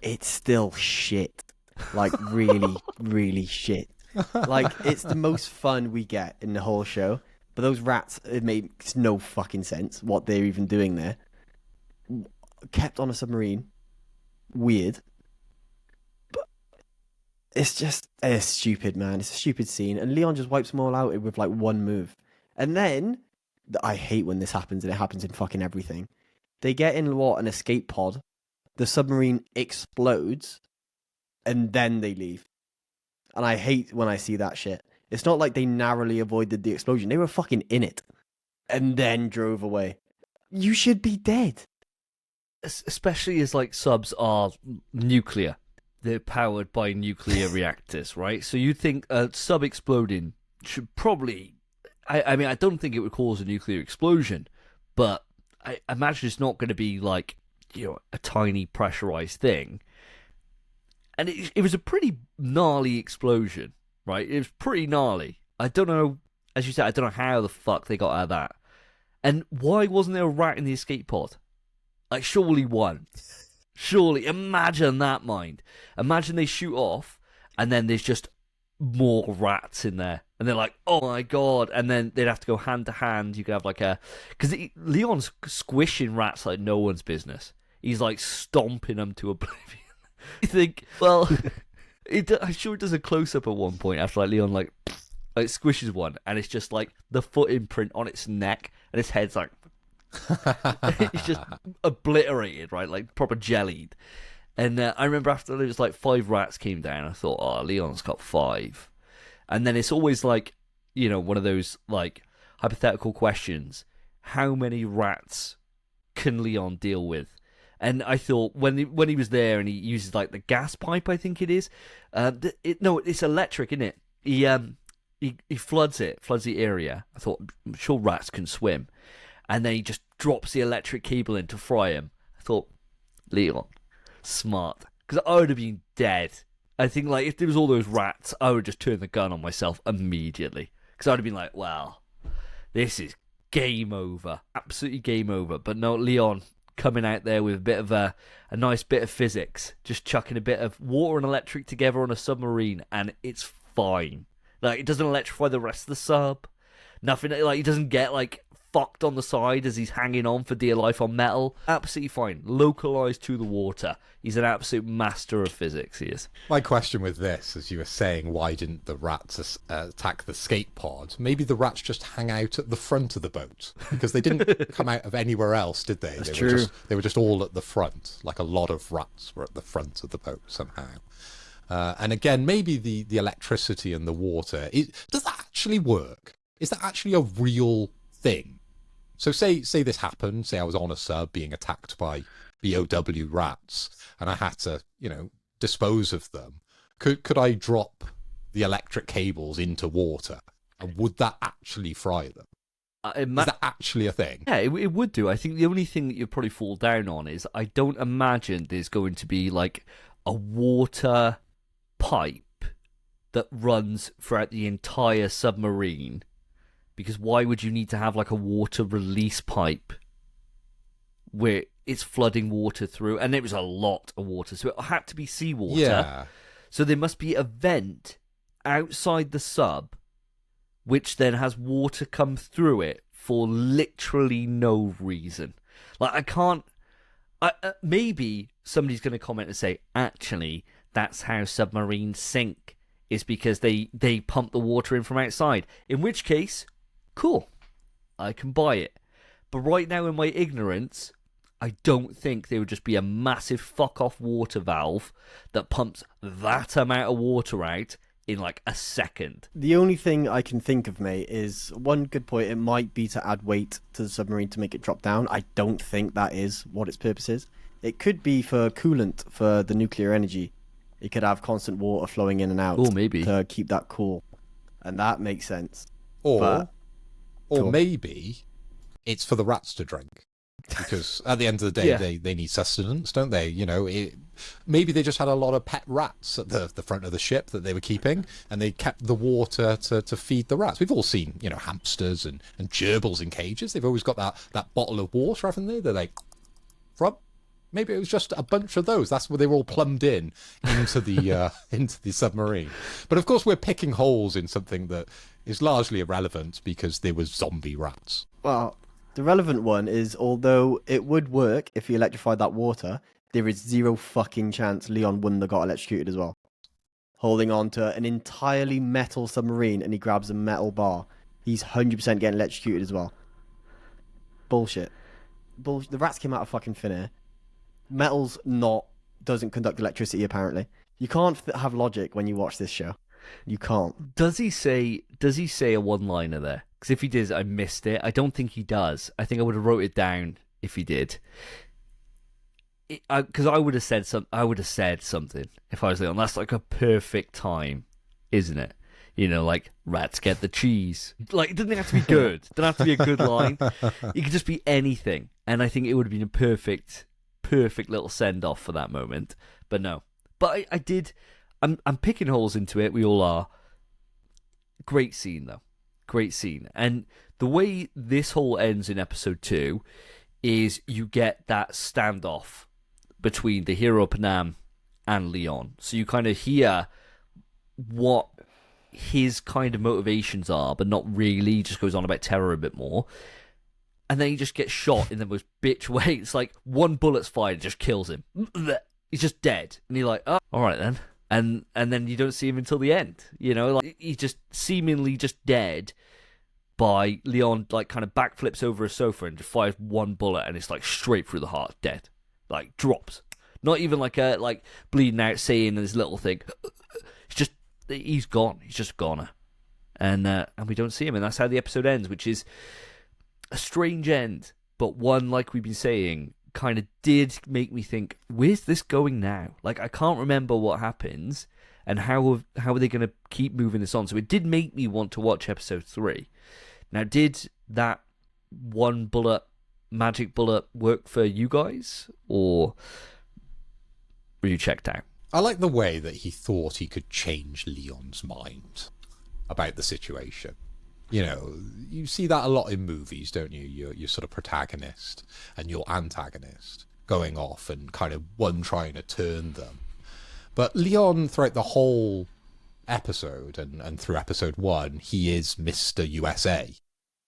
It's still shit. Like really, really shit. Like it's the most fun we get in the whole show. But those rats, it makes no fucking sense what they're even doing there. Kept on a submarine. Weird. But it's stupid, man. It's a stupid scene. And Leon just wipes them all out with like one move. And then, I hate when this happens, and it happens in fucking everything. They get in an escape pod. The submarine explodes. And then they leave. And I hate when I see that shit. It's not like they narrowly avoided the explosion. They were fucking in it. And then drove away. You should be dead. Especially as like subs are nuclear. They're powered by nuclear reactors, right? So you'd think a sub exploding should probably... I mean, I don't think it would cause a nuclear explosion. But I imagine it's not going to be like, a tiny pressurized thing. And it was a pretty gnarly explosion, right? It was pretty gnarly. I don't know, as you said, I don't know how the fuck they got out of that. And why wasn't there a rat in the escape pod? Like, surely one. Surely, imagine that, mind. Imagine they shoot off, and then there's just more rats in there. And they're like, oh my god. And then they'd have to go hand to hand. You could have like a... Because Leon's squishing rats like no one's business. He's like stomping them to oblivion. You think, well, I'm sure it does a close-up at one point after like Leon like squishes one, and it's just like the foot imprint on its neck, and its head's like it's just obliterated, right, like proper jellied. And I remember after there was like 5 rats came down, I thought, oh, Leon's got 5, and then it's always like one of those like hypothetical questions: how many rats can Leon deal with? And I thought when he was there and he uses like the gas pipe, I think it is. It's electric, isn't it? He floods the area. I thought, I'm sure rats can swim, and then he just drops the electric cable in to fry him. I thought, Leon, smart, because I would have been dead. I think like if there was all those rats, I would just turn the gun on myself immediately, because I'd have been like, well, this is game over, absolutely game over. But no, Leon coming out there with a bit of a nice bit of physics, just chucking a bit of water and electric together on a submarine, and it's fine. Like, it doesn't electrify the rest of the sub. Nothing, like, he doesn't get like fucked on the side as he's hanging on for dear life on metal. Absolutely fine. Localized to the water. He's an absolute master of physics, he is. My question with this, as you were saying, why didn't the rats attack the skate pod? Maybe the rats just hang out at the front of the boat, because they didn't come out of anywhere else, did they? That's they true. They were just all at the front, like a lot of rats were at the front of the boat somehow. And again, maybe the electricity and the water, does that actually work? Is that actually a real thing? So say this happened, say I was on a sub being attacked by BOW rats, and I had to, dispose of them. Could I drop the electric cables into water? And would that actually fry them? Is that actually a thing? Yeah, it would do. I think the only thing that you'd probably fall down on is I don't imagine there's going to be like a water pipe that runs throughout the entire submarine. Because why would you need to have like a water release pipe where it's flooding water through? And it was a lot of water, so it had to be seawater. Yeah. So there must be a vent outside the sub, which then has water come through it for literally no reason. Like, I can't... maybe somebody's going to comment and say, actually, that's how submarines sink. Is because they pump the water in from outside. In which case, cool, I can buy it. But right now, in my ignorance, I don't think there would just be a massive fuck-off water valve that pumps that amount of water out in like a second. The only thing I can think of, mate, is one good point. It might be to add weight to the submarine to make it drop down. I don't think that is what its purpose is. It could be for coolant for the nuclear energy. It could have constant water flowing in and out maybe to keep that cool. And that makes sense. Or maybe it's for the rats to drink. Because at the end of the day, they need sustenance, don't they? You know, maybe they just had a lot of pet rats at the front of the ship that they were keeping, and they kept the water to feed the rats. We've all seen, you know, hamsters and gerbils in cages. They've always got that bottle of water, haven't they? They're like, from. Maybe it was just a bunch of those. That's where they were all plumbed into the into the submarine. But of course, we're picking holes in something that is largely irrelevant because there was zombie rats. Well, the relevant one is, although it would work if you electrified that water, there is zero fucking chance Leon wouldn't have got electrocuted as well. Holding on to an entirely metal submarine and he grabs a metal bar. He's 100% getting electrocuted as well. Bullshit. The rats came out of fucking thin air. Metal's doesn't conduct electricity, apparently. You can't have logic when you watch this show. You can't. Does he say a one-liner there? Because if he did, I missed it. I don't think he does. I think I would have wrote it down if he did. Because I would have said something if I was Leon. That's like a perfect time, isn't it? You know, like, rats get the cheese. Like, it doesn't have to be good. It doesn't have to be a good line. It could just be anything. And I think it would have been a perfect little send-off for that moment. But no. But I'm picking holes into it. We all are. Great scene, though. Great scene. And the way this whole ends in episode 2 is you get that standoff between the hero PanAm and Leon. So you kind of hear what his kind of motivations are, but not really. He just goes on about terror a bit more. And then he just gets shot in the most bitch way. It's like one bullet's fired and just kills him. He's just dead. And you're like, oh, all right then. And then you don't see him until the end. You know, like he's just seemingly just dead by Leon, like kind of backflips over a sofa and just fires one bullet and it's like straight through the heart, dead. Like drops. Not even like a bleeding out saying this little thing. He's gone. He's just a goner. And we don't see him. And that's how the episode ends, which is a strange end, but one, like we've been saying, kind of did make me think, where's this going now? Like, I can't remember what happens and how are they going to keep moving this on. So it did make me want to watch episode 3. Now, did that one bullet, magic bullet, work for you guys, or were you checked out? I like the way that he thought he could change Leon's mind about the situation. You know, you see that a lot in movies, don't you? Your sort of protagonist and your antagonist going off and kind of one trying to turn them. But Leon, throughout the whole episode and through episode 1, he is Mr. USA.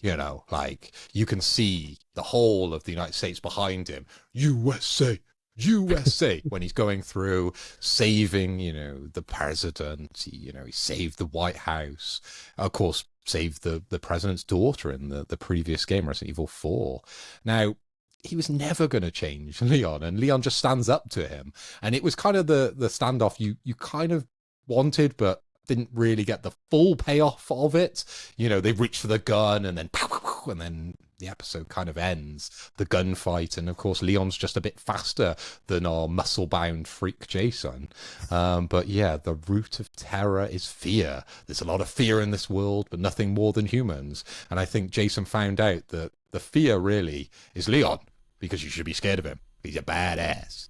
You know, like, you can see the whole of the United States behind him. USA! USA! When he's going through saving, you know, the president. He saved the White House. Of course, saved the president's daughter in the previous game, Resident Evil 4. Now, he was never going to change Leon, and Leon just stands up to him. And it was kind of the standoff you kind of wanted, but didn't really get the full payoff of it. You know, they reach for the gun, and then and then the episode kind of ends, the gunfight, and of course Leon's just a bit faster than our muscle-bound freak Jason. But yeah, the root of terror is fear. There's a lot of fear in this world, but nothing more than humans. And I think Jason found out that the fear really is Leon, because you should be scared of him. He's a badass.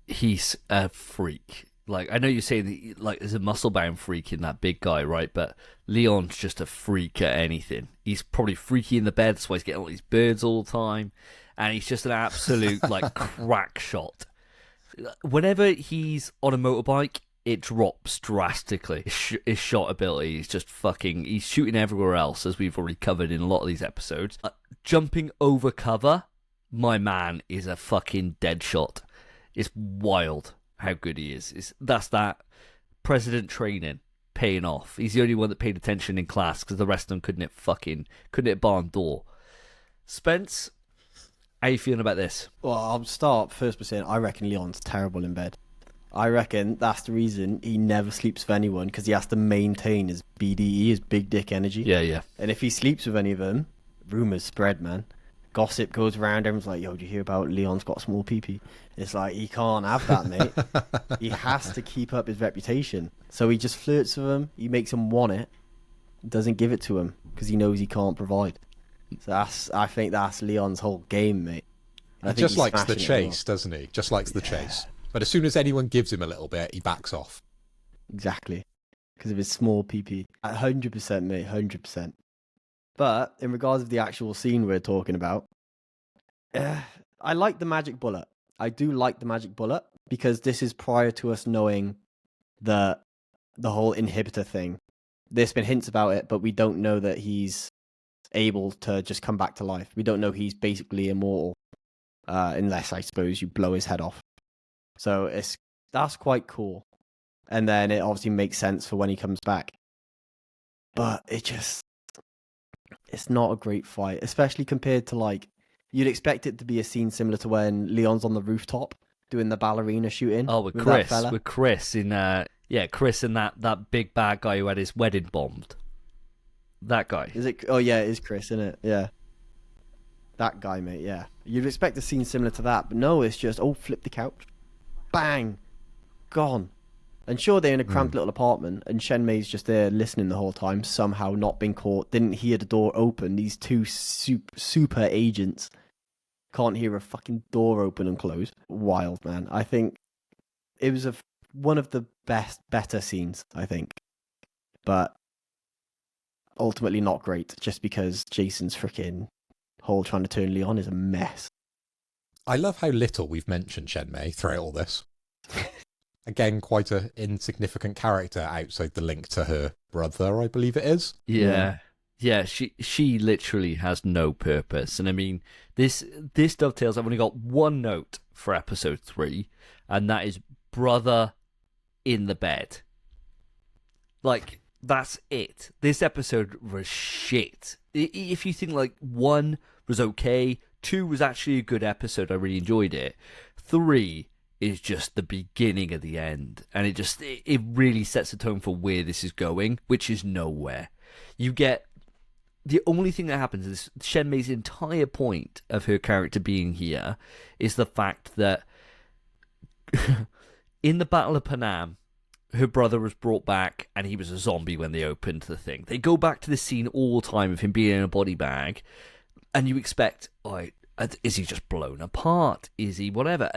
He's a freak. Like, I know you say that, like, there's a muscle-bound freak in that big guy, right? But Leon's just a freak at anything. He's probably freaky in the bed, that's why he's getting all these birds all the time. And he's just an absolute, like, crack shot. Whenever he's on a motorbike, it drops drastically. His shot ability is just fucking... He's shooting everywhere else, as we've already covered in a lot of these episodes. Jumping over cover, my man is a fucking dead shot. It's wild. how good he is. That's that president training paying off. He's the only one that paid attention in class because the rest of them couldn't hit barn door. Spence, how you feeling about this? Well, I'll start first by saying I reckon Leon's terrible in bed. I reckon that's the reason he never sleeps with anyone, because he has to maintain his BDE, his big dick energy. Yeah. And if he sleeps with any of them, rumours spread, man. Gossip goes around, everyone's like, yo, did you hear about Leon's got a small pee-pee? It's like, he can't have that, mate. He has to keep up his reputation. So he just flirts with him, he makes him want it, doesn't give it to him, because he knows he can't provide. So I think that's Leon's whole game, mate. He just likes the chase, doesn't he? Just likes the chase. But as soon as anyone gives him a little bit, he backs off. Exactly. Because of his small PP. 100%, mate. 100%. But in regards to the actual scene we're talking about, I like the magic bullet. I do like the magic bullet, because this is prior to us knowing the whole inhibitor thing. There's been hints about it, but we don't know that he's able to just come back to life. We don't know he's basically immortal, unless, I suppose, you blow his head off. So that's quite cool. And then it obviously makes sense for when he comes back. But it's not a great fight, especially compared to, like, you'd expect it to be a scene similar to when Leon's on the rooftop doing the ballerina shooting. Oh, with Chris in Chris and that big bad guy who had his wedding bombed. That guy. Is it? Oh yeah, it is Chris, isn't it? Yeah. That guy, mate. Yeah. You'd expect a scene similar to that, but no, it's just flip the couch, bang, gone. And sure, they're in a cramped little apartment, and Shenmei's just there listening the whole time, somehow not been caught, didn't hear the door open. These two super agents can't hear a fucking door open and close. Wild, man. I think it was one of the better scenes, I think. But ultimately not great, just because Jason's freaking whole trying to turn Leon is a mess. I love how little we've mentioned Shenmei throughout all this. Again, quite an insignificant character outside the link to her brother, I believe it is. Yeah, she literally has no purpose. And I mean, this dovetails, I've only got one note for episode 3, and that is brother in the bed. Like, that's it. This episode was shit. If you think, like, 1 was okay, 2 was actually a good episode, I really enjoyed it, 3 is just the beginning of the end, and it really sets the tone for where this is going, which is nowhere. You get the only thing that happens is Shenmei's entire point of her character being here is the fact that in the Battle of PanAm, her brother was brought back and he was a zombie when they opened the thing. They go back to the scene all the time of him being in a body bag, and you expect, is he just blown apart? Is he whatever?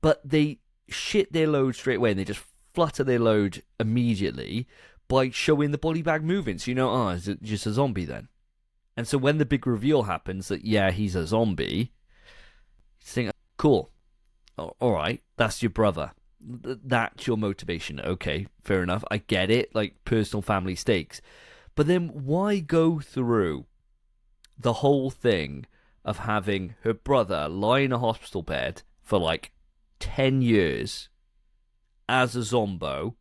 But they shit their load straight away, and they just flutter their load immediately by showing the body bag moving. So you know, is it just a zombie then? And so when the big reveal happens that, yeah, he's a zombie, you think, cool, all right, that's your brother. That's your motivation. Okay, fair enough. I get it, like personal family stakes. But then why go through the whole thing of having her brother lie in a hospital bed for like 10 years as a zombo,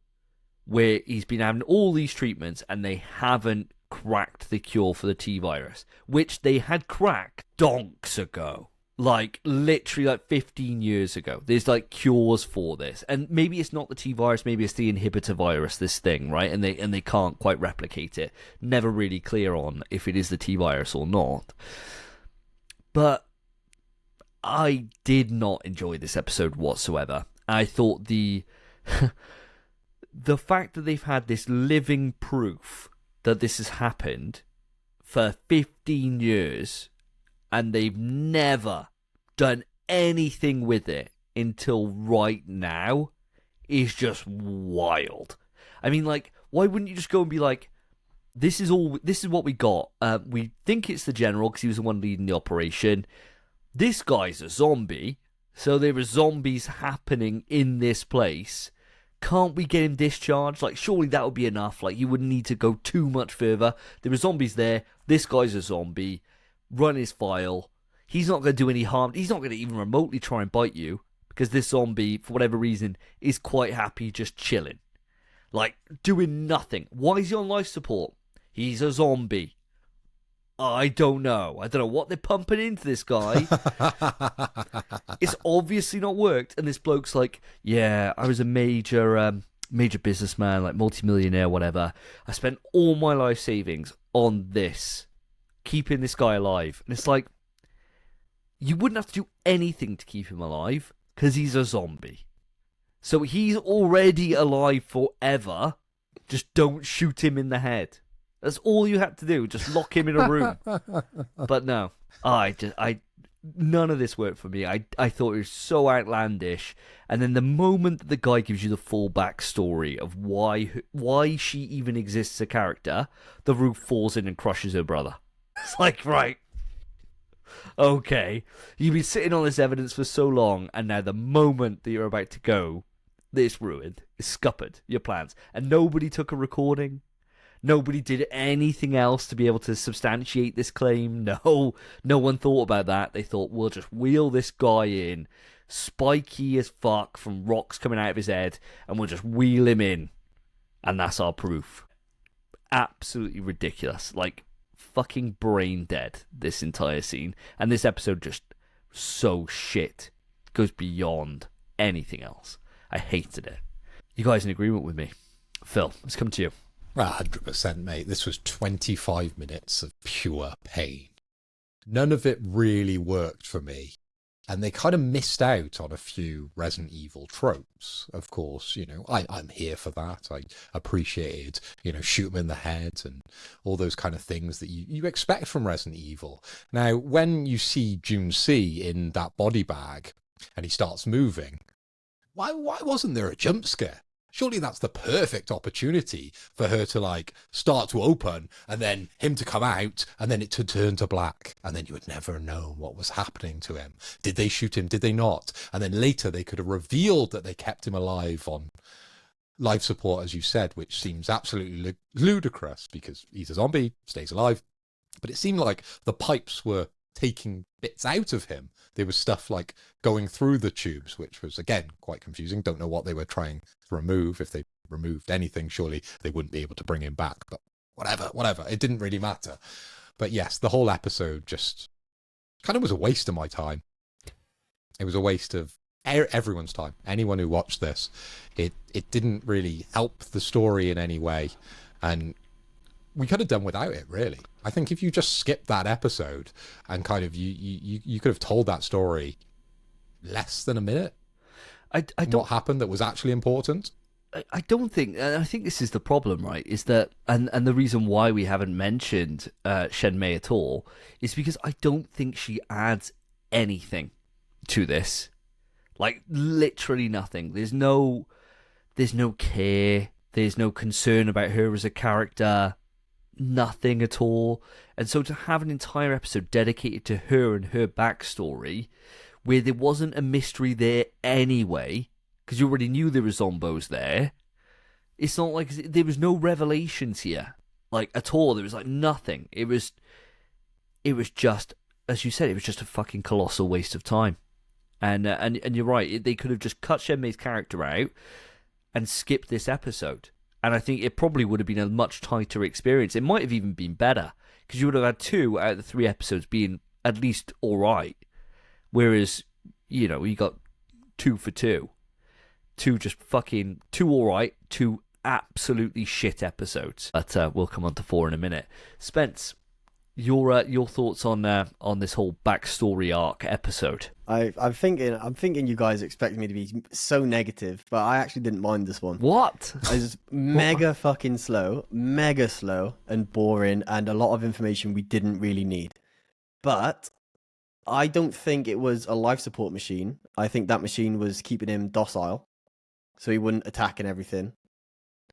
where he's been having all these treatments and they haven't cracked the cure for the T-virus, which they had cracked donks ago. Like, literally, like 15 years ago. There's, like, cures for this. And maybe it's not the T-virus, maybe it's the inhibitor virus, this thing, right? And they can't quite replicate it. Never really clear on if it is the T-virus or not. But I did not enjoy this episode whatsoever. I thought the fact that they've had this living proof that this has happened for 15 years and they've never done anything with it until right now is just wild. I mean, like, why wouldn't you just go and be like, this is what we got. We think it's the general because he was the one leading the operation. This guy's a zombie, so there are zombies happening in this place. Can't we get him discharged? Like, surely that would be enough. Like, you wouldn't need to go too much further. There are zombies there. This guy's a zombie. Run his file. He's not going to do any harm. He's not going to even remotely try and bite you because this zombie, for whatever reason, is quite happy just chilling. Like, doing nothing. Why is he on life support? He's a zombie. I don't know. I don't know what they're pumping into this guy. It's obviously not worked. And this bloke's like, yeah, I was a major businessman, like multimillionaire, whatever. I spent all my life savings on this, keeping this guy alive. And it's like, you wouldn't have to do anything to keep him alive because he's a zombie. So he's already alive forever. Just don't shoot him in the head. That's all you had to do. Just lock him in a room. But no, none of this worked for me. I thought it was so outlandish. And then the moment that the guy gives you the full backstory of why she even exists as a character, the roof falls in and crushes her brother. It's like, right, okay, you've been sitting on this evidence for so long, and now the moment that you're about to go, it's ruined. It's scuppered, your plans. And nobody took a recording. Nobody did anything else to be able to substantiate this claim. No one thought about that. They thought, we'll just wheel this guy in, spiky as fuck from rocks coming out of his head, and we'll just wheel him in. And that's our proof. Absolutely ridiculous. Like, fucking brain dead, this entire scene. And this episode just so shit. Goes beyond anything else. I hated it. You guys in agreement with me? Phil, let's come to you. 100%, mate. This was 25 minutes of pure pain. None of it really worked for me. And they kind of missed out on a few Resident Evil tropes. Of course, you know, I'm here for that. I appreciated, you know, shoot them in the head and all those kind of things that you expect from Resident Evil. Now, when you see June C in that body bag and he starts moving, why wasn't there a jump scare? Surely that's the perfect opportunity for her to, like, start to open and then him to come out and then it to turn to black. And then you would never know what was happening to him. Did they shoot him? Did they not? And then later they could have revealed that they kept him alive on life support, as you said, which seems absolutely ludicrous because he's a zombie, stays alive. But it seemed like the pipes were taking bits out of him. There was stuff like going through the tubes, which was, again, quite confusing. Don't know what they were trying to remove. If they removed anything, surely they wouldn't be able to bring him back. But whatever. It didn't really matter. But yes, the whole episode just kind of was a waste of my time. It was a waste of everyone's time. Anyone who watched this, it didn't really help the story in any way. And we could have done without it, really. I think if you just skipped that episode and kind of you could have told that story less than a minute. I don't. What happened that was actually important? I don't think. And I think this is the problem, right? Is that and the reason why we haven't mentioned Shen Mei at all is because I don't think she adds anything to this. Like, literally nothing. There's no care. There's no concern about her as a character. Nothing at all. And so to have an entire episode dedicated to her and her backstory, where there wasn't a mystery there anyway, because you already knew there were zombos there, it's not like there was no revelations here, like, at all. There was like nothing. It was just, as you said, it was just a fucking colossal waste of time. And you're right, they could have just cut Shenmei's character out and skipped this episode. And I think it probably would have been a much tighter experience. It might have even been better, because you would have had 2 out of the 3 episodes being at least all right. Whereas, you know, you got 2 for 2. 2 just fucking 2 all right, 2 absolutely shit episodes. But we'll come on to 4 in a minute. Spence, your thoughts on this whole backstory arc episode? I'm thinking you guys expect me to be so negative, but I actually didn't mind this one. What? It was mega fucking slow, and boring, and a lot of information we didn't really need. But I don't think it was a life support machine. I think that machine was keeping him docile, so he wouldn't attack and everything,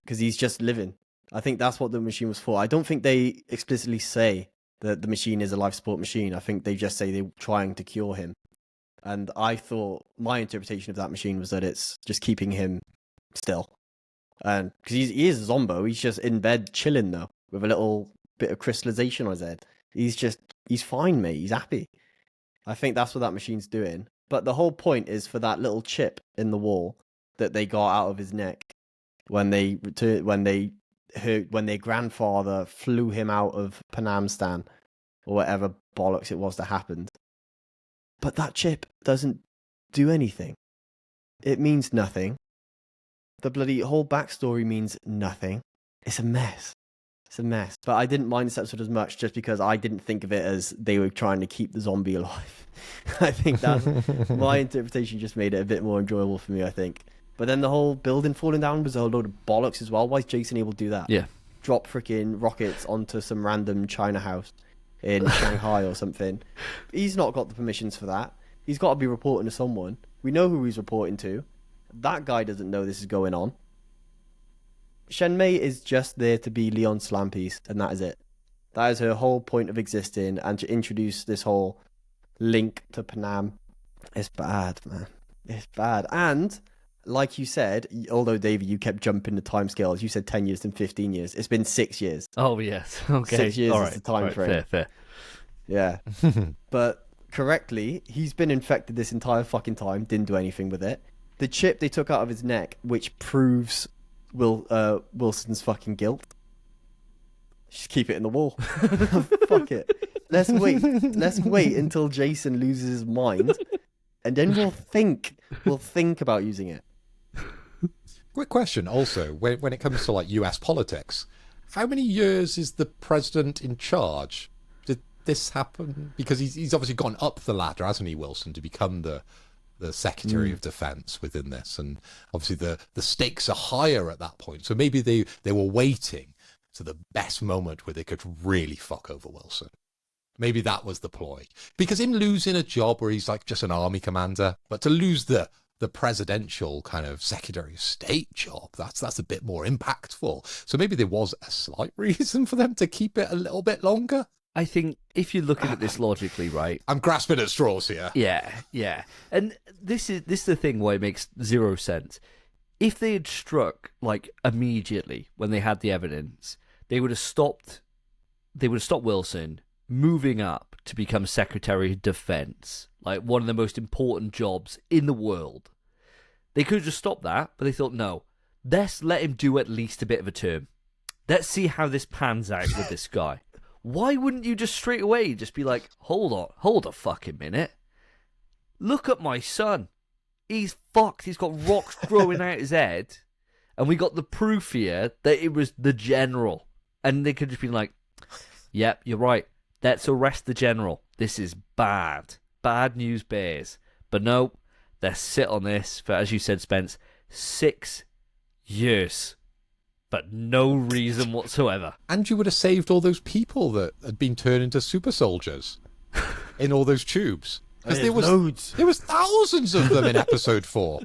because he's just living. I think that's what the machine was for. I don't think they explicitly say that the machine is a life support machine. I think they just say they're trying to cure him. And I thought my interpretation of that machine was that it's just keeping him still. And because he is a zombo, he's just in bed chilling though, with a little bit of crystallization on his head. He's fine, mate. He's happy. I think that's what that machine's doing. But the whole point is for that little chip in the wall that they got out of his neck when their grandfather flew him out of PanAm Stan or whatever bollocks it was that happened. But that chip doesn't do anything. It means nothing. The bloody whole backstory means nothing. It's a mess. It's a mess. But I didn't mind this episode as much just because I didn't think of it as they were trying to keep the zombie alive. I think that my interpretation just made it a bit more enjoyable for me, I think. But then the whole building falling down was a load of bollocks as well. Why is Jason able to do that? Yeah. Drop freaking rockets onto some random China house in Shanghai or something. He's not got the permissions for that. He's got to be reporting to someone. We know who he's reporting to. That guy doesn't know this is going on. Shenmei is just there to be Leon Slampies, and that is it. That is her whole point of existing, and to introduce this whole link to PanAm. It's bad, man. It's bad. And, like you said, although, Davey, you kept jumping the timescales, you said 10 years and 15 years. It's been 6 years. Oh, yes. Okay. 6 years All is the time frame. Fair. Yeah. But correctly, he's been infected this entire fucking time, didn't do anything with it. The chip they took out of his neck, which proves Wilson's fucking guilt. Just keep it in the wall. Fuck it. Let's wait. Let's wait until Jason loses his mind, and then we'll think about using it. Quick question also, when it comes to like US politics, how many years is the president in charge? Did this happen? Because he's obviously gone up the ladder, hasn't he, Wilson, to become the Secretary of Defense within this, and obviously the stakes are higher at that point. So maybe they were waiting to the best moment where they could really fuck over Wilson. Maybe that was the ploy. Because him losing a job where he's like just an army commander, but to lose the presidential kind of Secretary of State job, that's a bit more impactful. So maybe there was a slight reason for them to keep it a little bit longer. I think if you're looking at this logically, right? I'm grasping at straws here. Yeah. And this is the thing why it makes zero sense. If they had struck like immediately when they had the evidence, they would have stopped Wilson moving up to become Secretary of Defense, like one of the most important jobs in the world. They could have just stopped that, but they thought, no, let's let him do at least a bit of a term. Let's see how this pans out with this guy. Why wouldn't you just straight away just be like, hold a fucking minute. Look at my son. He's fucked. He's got rocks growing out his head. And we got the proof here that it was the general. And they could just be like, yep, you're right. Let's arrest the general. This is bad. Bad news bears. But no, they sit on this for, as you said, Spence, 6 years. But no reason whatsoever. And you would have saved all those people that had been turned into super soldiers in all those tubes. Because there was thousands of them in episode 4.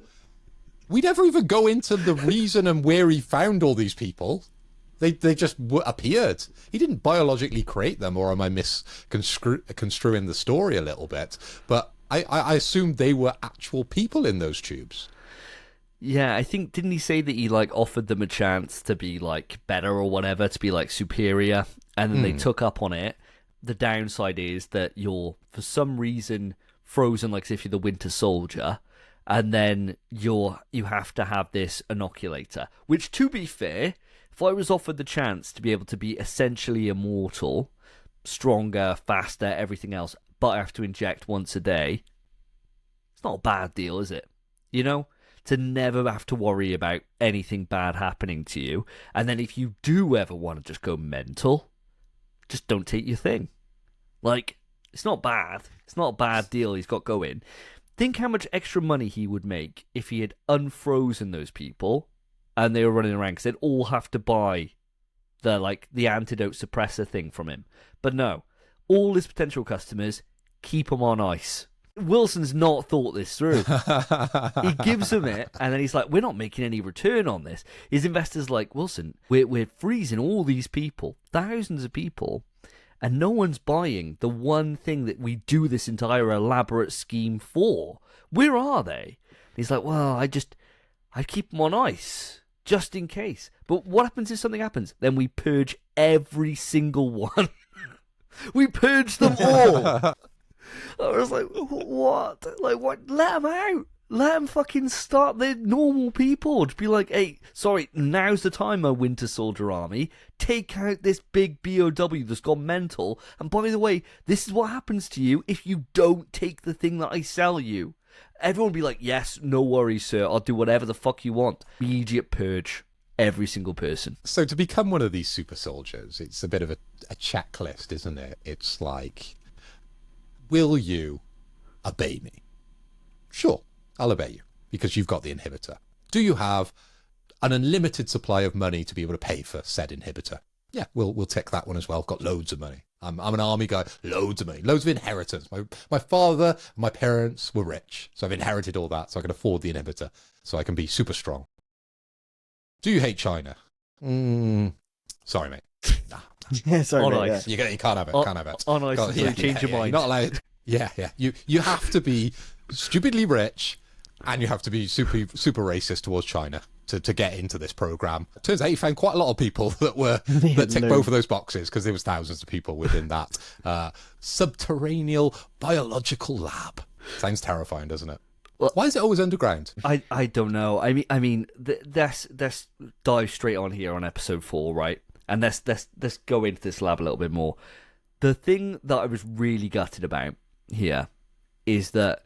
We never even go into the reason and where he found all these people. They just appeared. He didn't biologically create them, or am I misconstruing the story a little bit? But I assumed they were actual people in those tubes. Yeah, I think, didn't he say that he like offered them a chance to be like better or whatever, to be like superior, and then they took up on it. The downside is that you're for some reason frozen, like as if you're the Winter Soldier, and then you have to have this inoculator. Which, to be fair, if I was offered the chance to be able to be essentially immortal, stronger, faster, everything else, but I have to inject once a day, it's not a bad deal, is it? You know? To never have to worry about anything bad happening to you. And then if you do ever want to just go mental, just don't take your thing. Like, it's not bad. It's not a bad deal he's got going. Think how much extra money he would make if he had unfrozen those people and they were running around, because they'd all have to buy the antidote suppressor thing from him. But no, all his potential customers, keep them on ice. Wilson's not thought this through. He gives them it, and then he's like, we're not making any return on this. His investors like, Wilson, we're freezing all these people, thousands of people, and no one's buying the one thing that we do this entire elaborate scheme for. Where are they? And he's like, well, I keep them on ice, just in case. But what happens if something happens? Then we purge every single one. We purge them all. I was like, what? Like, what? Let them out. Let them fucking start. They're normal people. To be like, hey, sorry, now's the time, my Winter Soldier Army. Take out this big BOW that's gone mental. And by the way, this is what happens to you if you don't take the thing that I sell you. Everyone will be like, yes, no worries, sir. I'll do whatever the fuck you want. Immediate purge. Every single person. So to become one of these super soldiers, it's a bit of a checklist, isn't it? It's like, will you obey me? Sure, I'll obey you because you've got the inhibitor. Do you have an unlimited supply of money to be able to pay for said inhibitor? Yeah, we'll tick that one as well. Got loads of money. I'm an army guy. Loads of money. Loads of inheritance. My father, my parents were rich, so I've inherited all that, so I can afford the inhibitor, so I can be super strong. Do you hate China? Sorry, mate. Nah. Yeah, sorry, On mate, ice. yeah. You can't have it. Can't have it. On ice until you change your mind. You're not allowed. Yeah. You have to be stupidly rich, and you have to be super racist towards China to get into this program. Turns out you found quite a lot of people that tick both of those boxes, because there was thousands of people within that subterranean biological lab. Sounds terrifying, doesn't it? Well, why is it always underground? I don't know. I mean, let's dive straight on here on episode 4, right? And let's go into this lab a little bit more. The thing that I was really gutted about here is that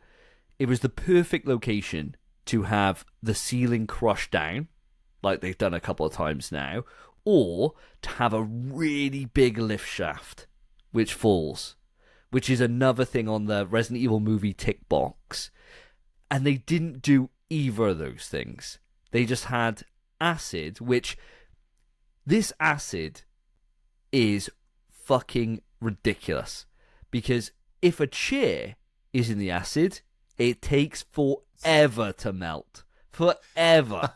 it was the perfect location to have the ceiling crushed down, like they've done a couple of times now, or to have a really big lift shaft which falls, which is another thing on the Resident Evil movie tick box. And they didn't do either of those things. They just had acid, which this acid is fucking ridiculous. Because if a chair is in the acid, it takes forever to melt. Forever.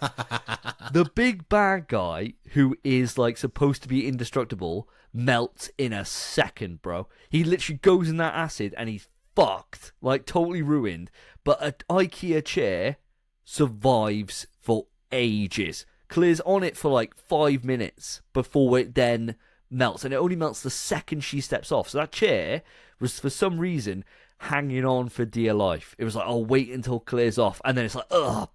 The big bad guy, who is like supposed to be indestructible, melts in a second, bro. He literally goes in that acid and he's fucked, like totally ruined. But an IKEA chair survives for ages. Clears on it for like 5 minutes before it then melts. And it only melts the second she steps off. So that chair was, for some reason, hanging on for dear life. It was like, I'll wait until it clears off. And then it's like, ugh,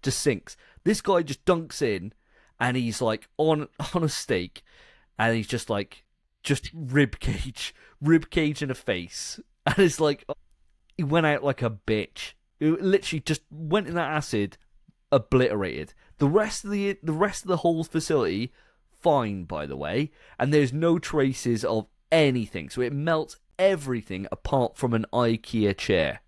just sinks. This guy just dunks in and he's like on a stake. And he's just like, just rib cage in a face. And it's like, he went out like a bitch. It literally just went in that acid, obliterated. The rest of the whole facility, fine, by the way. And there's no traces of anything. So it melts everything apart from an IKEA chair.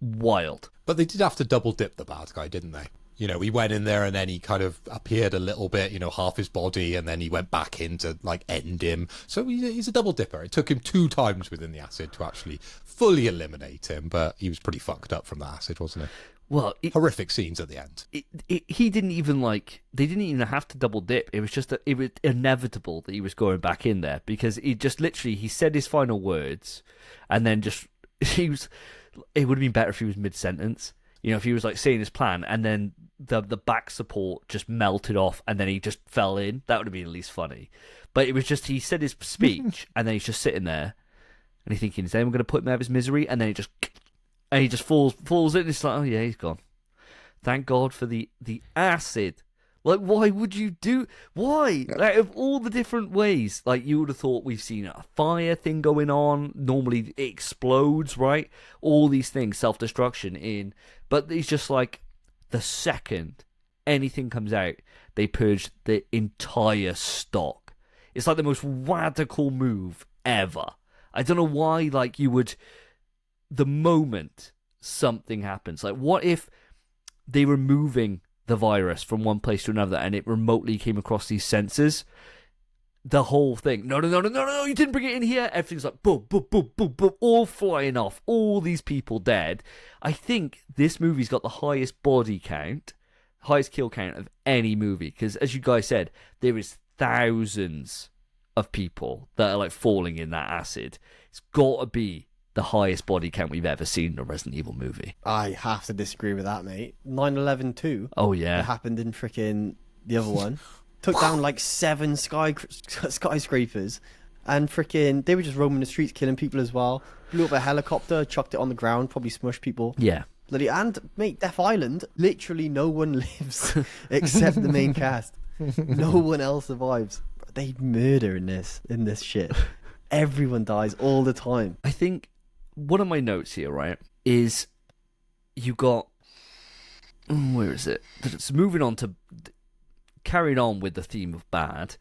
Wild. But they did have to double dip the bad guy, didn't they? You know, he went in there and then he kind of appeared a little bit, you know, half his body, and then he went back in to, like, end him. So he's a double dipper. It took him 2 times within the acid to actually fully eliminate him, but he was pretty fucked up from the acid, wasn't he? Well, horrific scenes at the end. He didn't even, like, they didn't even have to double dip. It was just that it was inevitable that he was going back in there, because he just literally, he said his final words, and then just, it would have been better if he was mid-sentence. You know, if he was, like, saying his plan, and then the back support just melted off, and then he just fell in. That would have been at least funny. But it was just, he said his speech, and then he's just sitting there, and he's thinking, is anyone going to put him out of his misery? And then he just falls in, and it's like, oh yeah, he's gone. Thank God for the acid. Like, why would you do... Why? Like, of all the different ways, like, you would have thought we've seen a fire thing going on. Normally, it explodes, right? All these things, self-destruction in... But it's just like, the second anything comes out, they purge the entire stock. It's like the most radical move ever. I don't know why, like, you would... The moment something happens, like, what if they were moving the virus from one place to another and it remotely came across these sensors? The whole thing, no, you didn't bring it in here. Everything's like boom, boom, boom, boom, boom, all flying off, all these people dead. I think this movie's got the highest body count, highest kill count of any movie, because as you guys said, there is thousands of people that are like falling in that acid. It's got to be the highest body count we've ever seen in a Resident Evil movie. I have to disagree with that, mate. 9/11 too. Oh yeah, that happened in freaking the other one. Took down like 7 skyscrapers, And freaking, they were just roaming the streets, killing people as well. Blew up a helicopter, chucked it on the ground, probably smushed people. Yeah. Bloody, and mate, Death Island, literally no one lives except the main cast. No one else survives. They murder in this shit. Everyone dies all the time. I think one of my notes here, right, is you got... where is it? It's moving on to... carrying on with the theme of bad.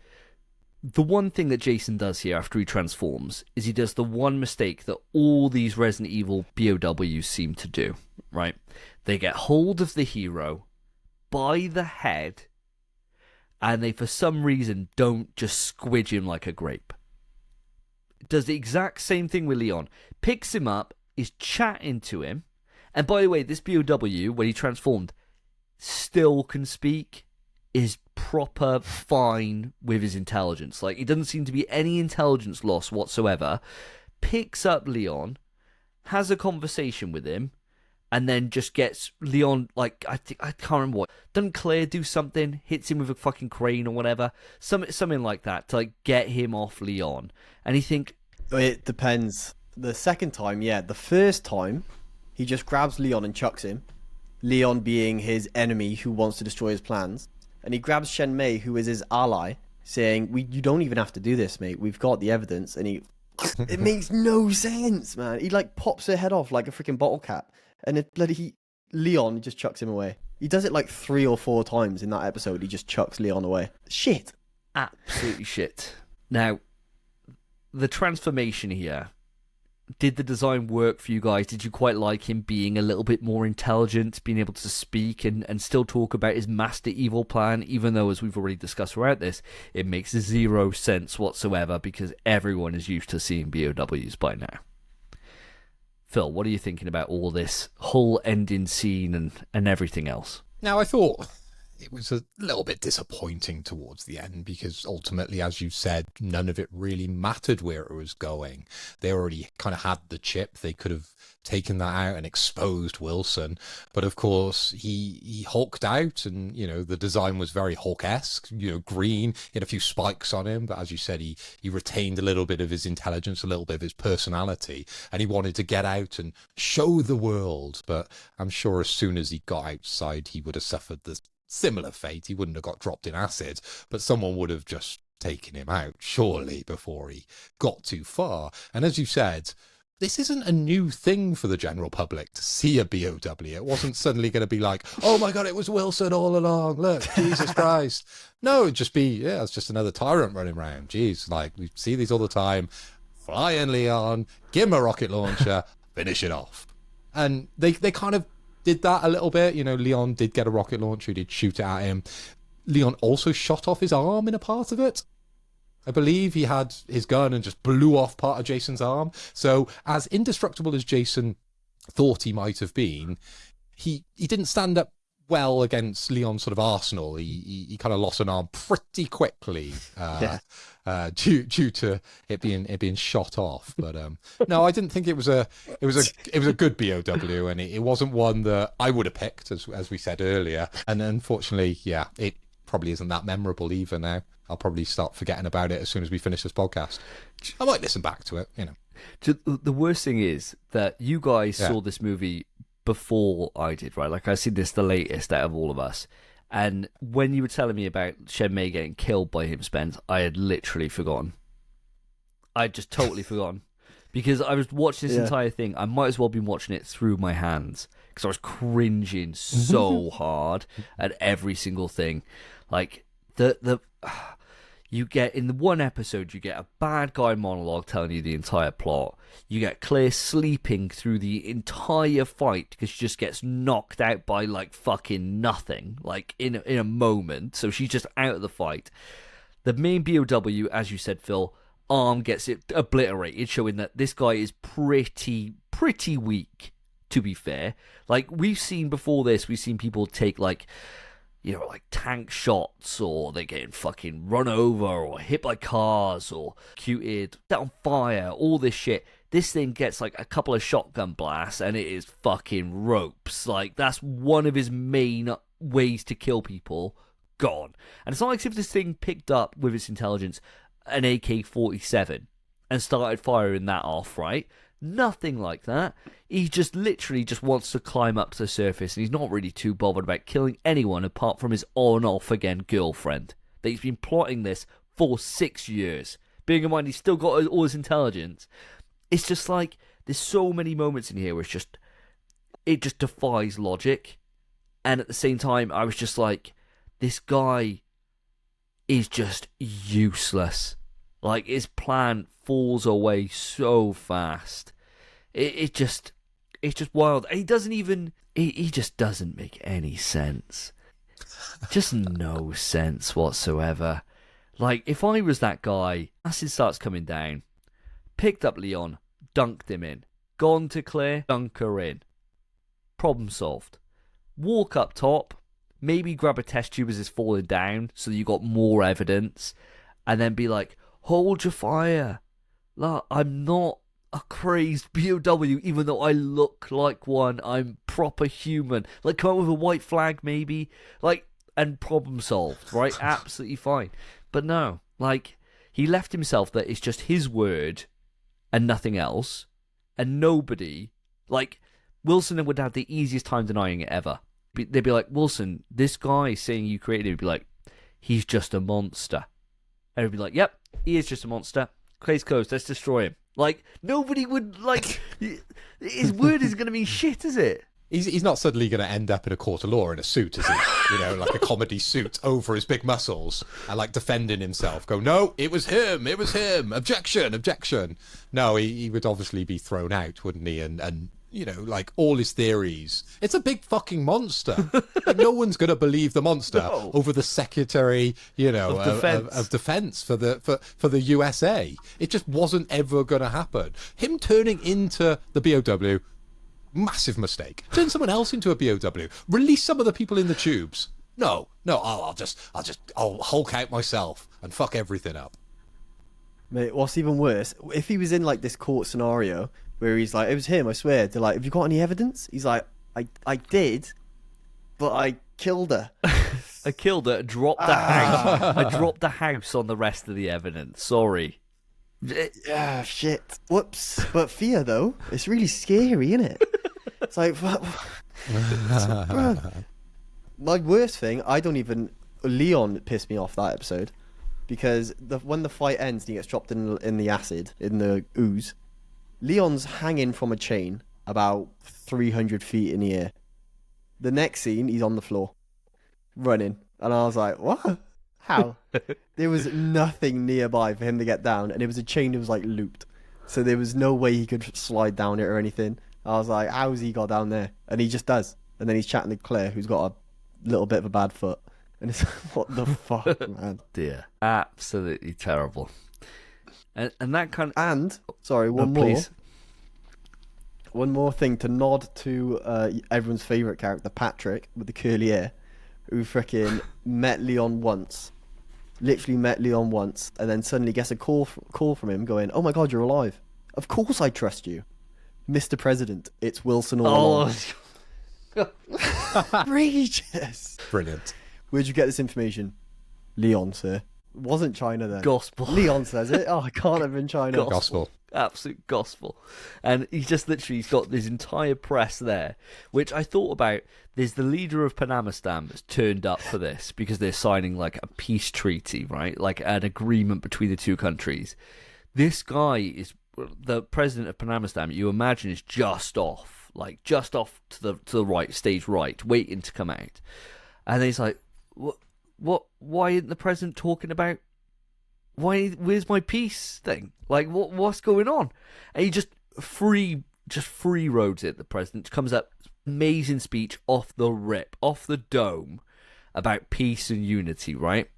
The one thing that Jason does here after he transforms is he does the one mistake that all these Resident Evil POWs seem to do, right? They get hold of the hero by the head and they, for some reason, don't just squidge him like a grape. Does the exact same thing with Leon. Picks him up, is chatting to him, and by the way, this POW, when he transformed, still can speak, is proper fine with his intelligence. Like, it doesn't seem to be any intelligence loss whatsoever. Picks up Leon, has a conversation with him, and then just gets Leon, like, I can't remember what. Doesn't Claire do something? Hits him with a fucking crane or whatever? Something like that to, like, get him off Leon. And you think... It depends. The second time, yeah. The first time, he just grabs Leon and chucks him. Leon being his enemy who wants to destroy his plans. And he grabs Shen Mei, who is his ally, saying, you don't even have to do this, mate. We've got the evidence. And he... it makes no sense, man. He, like, pops her head off like a freaking bottle cap. And it bloody... Leon just chucks him away. He does it like 3 or 4 times in that episode. He just chucks Leon away. Shit. Absolutely shit. Now, the transformation here, did the design work for you guys? Did you quite like him being a little bit more intelligent, being able to speak and still talk about his master evil plan, even though, as we've already discussed throughout this, it makes 0 sense whatsoever because everyone is used to seeing BOWs by now? Phil, what are you thinking about all this whole ending scene and everything else? Now, I thought it was a little bit disappointing towards the end because ultimately, as you said, none of it really mattered where it was going. They already kind of had the chip. They could have taken that out and exposed Wilson. But of course, he hulked out and, you know, the design was very Hulk-esque, you know, green, he had a few spikes on him. But as you said, he retained a little bit of his intelligence, a little bit of his personality, and he wanted to get out and show the world. But I'm sure as soon as he got outside, he would have suffered the similar fate. He wouldn't have got dropped in acid, but someone would have just taken him out, surely, before he got too far. And as you said, this isn't a new thing for the general public to see a BOW. It wasn't suddenly going to be like, oh my God, it was Wilson all along. Look, Jesus Christ. No, it'd just be, yeah, it's just another tyrant running around. Jeez, like we see these all the time. Fly in Leon, give him a rocket launcher, finish it off. And they kind of did that a little bit. You know, Leon did get a rocket launcher, he did shoot it at him. Leon also shot off his arm in a part of it. I believe he had his gun and just blew off part of Jason's arm. So as indestructible as Jason thought he might have been, he didn't stand up well against Leon's sort of arsenal. He kind of lost an arm pretty quickly due to it being shot off. But no, I didn't think it was a good BOW, and it wasn't one that I would have picked, as we said earlier. And unfortunately, yeah, it probably isn't that memorable either now. I'll probably start forgetting about it as soon as we finish this podcast. I might listen back to it, you know. The worst thing is that you guys saw this movie before I did, right? Like, I seen this the latest out of all of us. And when you were telling me about Shen Mei getting killed by him, Spence, I had literally forgotten. I'd just totally forgotten. Because I was watching this entire thing. I might as well have been watching it through my hands. Because I was cringing so hard at every single thing. Like, you get, in the one episode, you get a bad guy monologue telling you the entire plot. You get Claire sleeping through the entire fight because she just gets knocked out by, like, fucking nothing, like, in a moment. So she's just out of the fight. The main BOW, as you said, Phil, arm gets it obliterated, showing that this guy is pretty weak, to be fair. Like, we've seen before this, we've seen people take, like, you know, like tank shots, or they're getting fucking run over, or hit by cars, or executed, set on fire, all this shit. This thing gets like a couple of shotgun blasts, and it is fucking ropes. Like, that's one of his main ways to kill people, gone. And it's not like if this thing picked up with its intelligence an AK-47. and started firing that off, right? Nothing like that. He just literally just wants to climb up to the surface, and he's not really too bothered about killing anyone apart from his on-off-again girlfriend. That he's been plotting this for 6 years. Bearing in mind he's still got all his intelligence. It's just like, there's so many moments in here where it just defies logic. And at the same time, I was just like, this guy is just useless. Like, his plan falls away so fast. It's just wild. And he just doesn't make any sense. Just no sense whatsoever. Like, if I was that guy, acid starts coming down, picked up Leon, dunked him in, gone to Claire, dunk her in. Problem solved. Walk up top, maybe grab a test tube as it's falling down so that you got more evidence, and then be like, hold your fire. Like, I'm not a crazed BOW, even though I look like one. I'm proper human. Like, come up with a white flag, maybe. Like, and problem solved, right? Absolutely fine. But no, like, he left himself that it's just his word and nothing else. And nobody, like, Wilson would have the easiest time denying it ever. They'd be like, Wilson, this guy saying you created him, would be like, he's just a monster. And he'd be like, yep, he is just a monster. Case closed, let's destroy him. Like, nobody would, like, his word is going to mean shit, is it? He's not suddenly going to end up in a court of law in a suit, is he? You know, like a comedy suit over his big muscles and, like, defending himself. Go, no, it was him. Objection, objection. No, he would obviously be thrown out, wouldn't he? And you know, like, all his theories. It's a big fucking monster. Like, no one's going to believe the monster over the Secretary, you know, of Defense for the USA. It just wasn't ever going to happen. Him turning into the BOW, massive mistake. Turn someone else into a BOW. Release some of the people in the tubes. No, I'll Hulk out myself and fuck everything up. Mate, what's even worse, if he was in, like, this court scenario where he's like, it was him, I swear, they're like, have you got any evidence? He's like, I did, but I killed her. I killed her, dropped the house. I dropped the house on the rest of the evidence. Sorry. Yeah, shit. Whoops. But fear, though, it's really scary, isn't it? It's like, bro. My worst thing, Leon pissed me off that episode, because when the fight ends and he gets dropped in the acid, in the ooze, Leon's hanging from a chain about 300 feet in the air. The next scene, he's on the floor, running. And I was like, what? How? There was nothing nearby for him to get down, and it was a chain that was, like, looped. So there was no way he could slide down it or anything. I was like, how's he got down there? And he just does. And then he's chatting to Claire, who's got a little bit of a bad foot. And it's like, what the fuck, man? Dear. Absolutely terrible. And that kind of... And, sorry, one more thing to nod to everyone's favourite character, Patrick, with the curly hair, who freaking met Leon once. Literally met Leon once, and then suddenly gets a call from him going, oh my god, you're alive. Of course I trust you. Mr. President, it's Wilson all along. Outrageous. Brilliant. Where'd you get this information? Leon, sir. It wasn't China then. Gospel. Leon says it. Oh, it can't have been China. Gospel. Absolute gospel. And he's got this entire press there, which I thought about. There's the leader of PanAm that's turned up for this because they're signing, like, a peace treaty, right? Like an agreement between the two countries. This guy is the president of PanAm, you imagine, is just off to the right, stage right, waiting to come out. And he's like, what, why isn't the president talking about, where's my peace thing? Like, what's going on? And he just free roads it. The president comes up, amazing speech off the rip, off the dome, about peace and unity, right?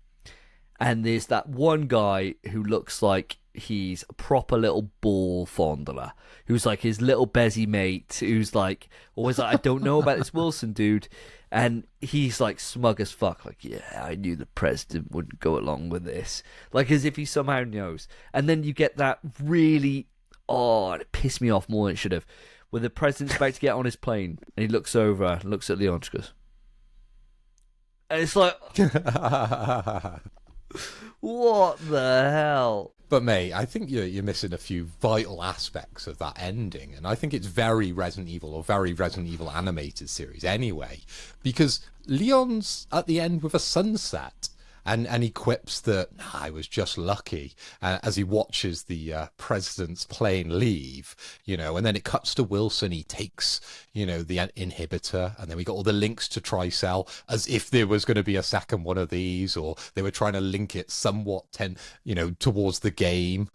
And there's that one guy who looks like he's a proper little ball fondler, who's like his little bezzy mate, who's like always like, I don't know about this Wilson dude. And he's like smug as fuck, like, yeah, I knew the president wouldn't go along with this. Like, as if he somehow knows. And then you get that really, it pissed me off more than it should have, where the president's about to get on his plane, and he looks over and looks at Leon and goes, and it's like, what the hell? But mate, I think you're missing a few vital aspects of that ending, and I think it's very Resident Evil, or very Resident Evil animated series anyway, because Leon's at the end with a sunset, and he quips that I was just lucky as he watches the president's plane leave, and then it cuts to Wilson. He takes, the inhibitor, and then we got all the links to Tricell, as if there was going to be a second one of these, or they were trying to link it somewhat, towards the game.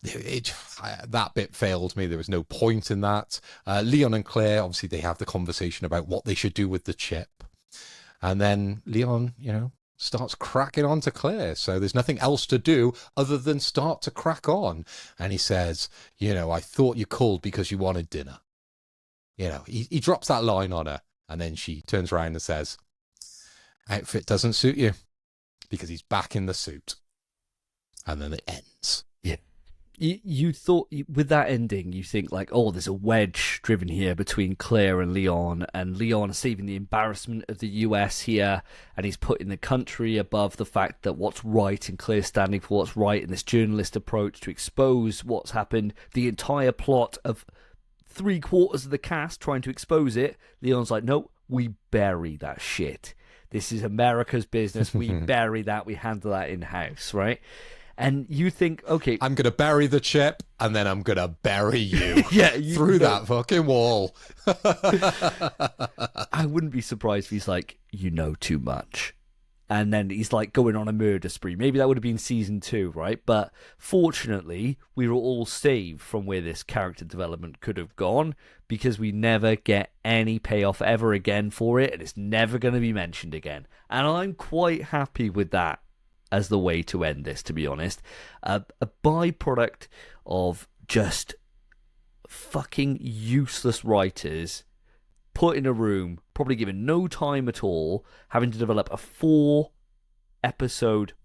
That bit failed me. There was no point in that. Leon and Claire, obviously, they have the conversation about what they should do with the chip, and then Leon, starts cracking on to Claire. So there's nothing else to do other than start to crack on. And he says, I thought you called because you wanted dinner. He drops that line on her, and then she turns around and says, outfit doesn't suit you, because he's back in the suit. And then it ends. Yeah. You thought with that ending, you think like, oh, there's a wedge driven here between Claire and Leon saving the embarrassment of the US here, and he's putting the country above the fact that what's right, and Claire standing for what's right in this journalist approach to expose what's happened. The entire plot of 3/4 of the cast trying to expose it. Leon's like, no, we bury that shit. This is America's business. We bury that. We handle that in-house, right? And you think, okay, I'm going to bury the chip, and then I'm going to bury you through that fucking wall. I wouldn't be surprised if he's like, you know too much. And then he's like going on a murder spree. Maybe that would have been season 2, right? But fortunately, we were all saved from where this character development could have gone, because we never get any payoff ever again for it, and it's never going to be mentioned again. And I'm quite happy with that as the way to end this, to be honest. A byproduct of just fucking useless writers put in a room, probably given no time at all, having to develop a 4-episode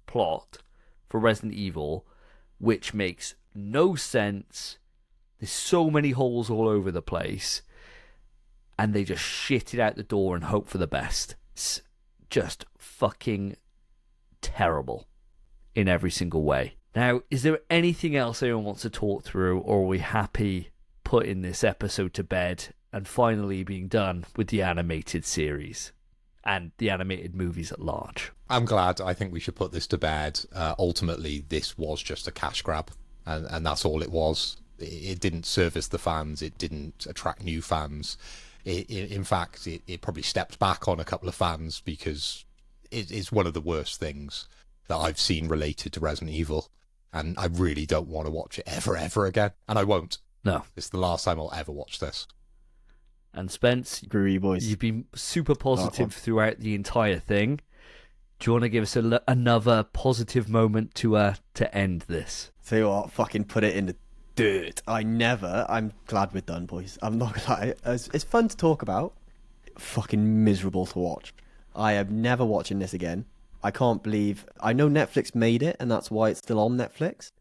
plot for Resident Evil, which makes no sense. There's so many holes all over the place, and they just shit it out the door and hope for the best. It's just fucking terrible in every single way. Now, is there anything else anyone wants to talk through, or are we happy putting this episode to bed and finally being done with the animated series and the animated movies at large? I'm glad. I think we should put this to bed. Ultimately, this was just a cash grab, and that's all it was. It didn't service the fans. It didn't attract new fans. In fact, it probably stepped back on a couple of fans, because it's one of the worst things that I've seen related to Resident Evil, and I really don't want to watch it ever again, and I won't. No. It's the last time I'll ever watch this. And Spence, boys, you've been super positive throughout the entire thing. Do you want to give us another positive moment to end this? Tell you what, fucking put it in the dirt. I'm glad we're done, boys. I'm not gonna lie. It's fun to talk about. Fucking miserable to watch. I am never watching this again. I can't believe... I know Netflix made it, and that's why it's still on Netflix.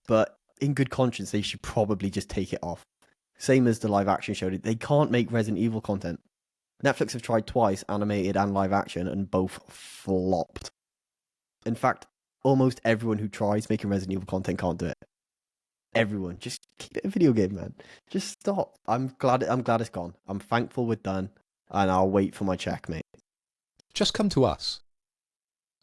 But in good conscience, they should probably just take it off. Same as the live action show. They can't make Resident Evil content. Netflix have tried twice, animated and live action, and both flopped. In fact, almost everyone who tries making Resident Evil content can't do it. Everyone. Just keep it a video game, man. Just stop. I'm glad it's gone. I'm thankful we're done, and I'll wait for my check, mate. Just come to us.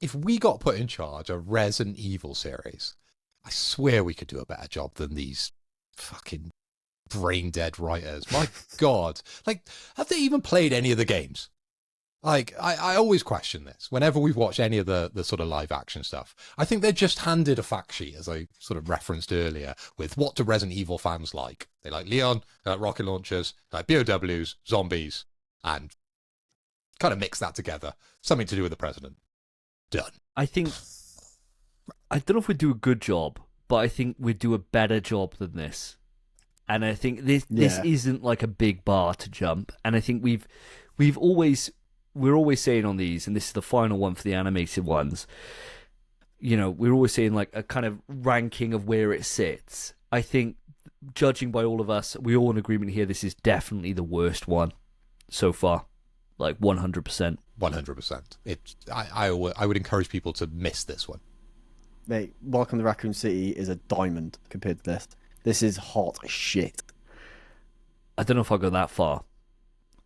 If we got put in charge of Resident Evil series, I swear we could do a better job than these fucking brain dead writers. My God. Like, have they even played any of the games? Like, I always question this whenever we've watched any of the sort of live action stuff. I think they're just handed a fact sheet, as I sort of referenced earlier, with what do Resident Evil fans like. They like Leon, they like rocket launchers, they like POWs, zombies, and kind of mix that together. Something to do with the president. Done. I don't know if we'd do a good job, but I think we'd do a better job than this. And I think this isn't like a big bar to jump. And I think we're always saying on these, and this is the final one for the animated ones, we're always saying like a kind of ranking of where it sits. I think, judging by all of us, we're all in agreement here, this is definitely the worst one so far. Like 100%. 100%. I would encourage people to miss this one. Mate, Welcome to Raccoon City is a diamond compared to this. This is hot shit. I don't know if I'll go that far.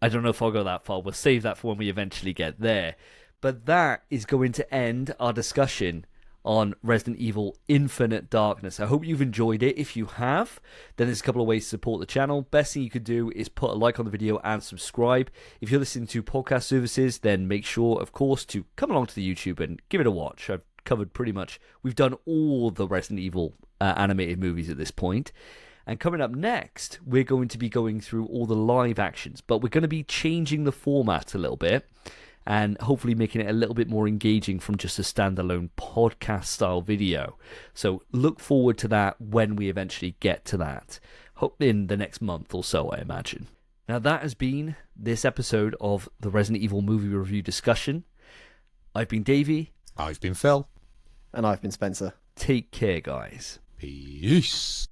We'll save that for when we eventually get there. But that is going to end our discussion on Resident Evil Infinite Darkness. I hope you've enjoyed it. If you have, then there's a couple of ways to support the channel. Best thing you could do is put a like on the video and subscribe. If you're listening to podcast services, then make sure, of course, to come along to the YouTube and give it a watch. I've covered pretty much, we've done all the Resident Evil animated movies at this point. And coming up next, we're going to be going through all the live actions, but we're going to be changing the format a little bit and hopefully making it a little bit more engaging from just a standalone podcast style video. So look forward to that when we eventually get to that. Hope in the next month or so, I imagine. Now that has been this episode of the Resident Evil movie review discussion. I've been Davey. I've been Phil. And I've been Spencer. Take care, guys. Peace.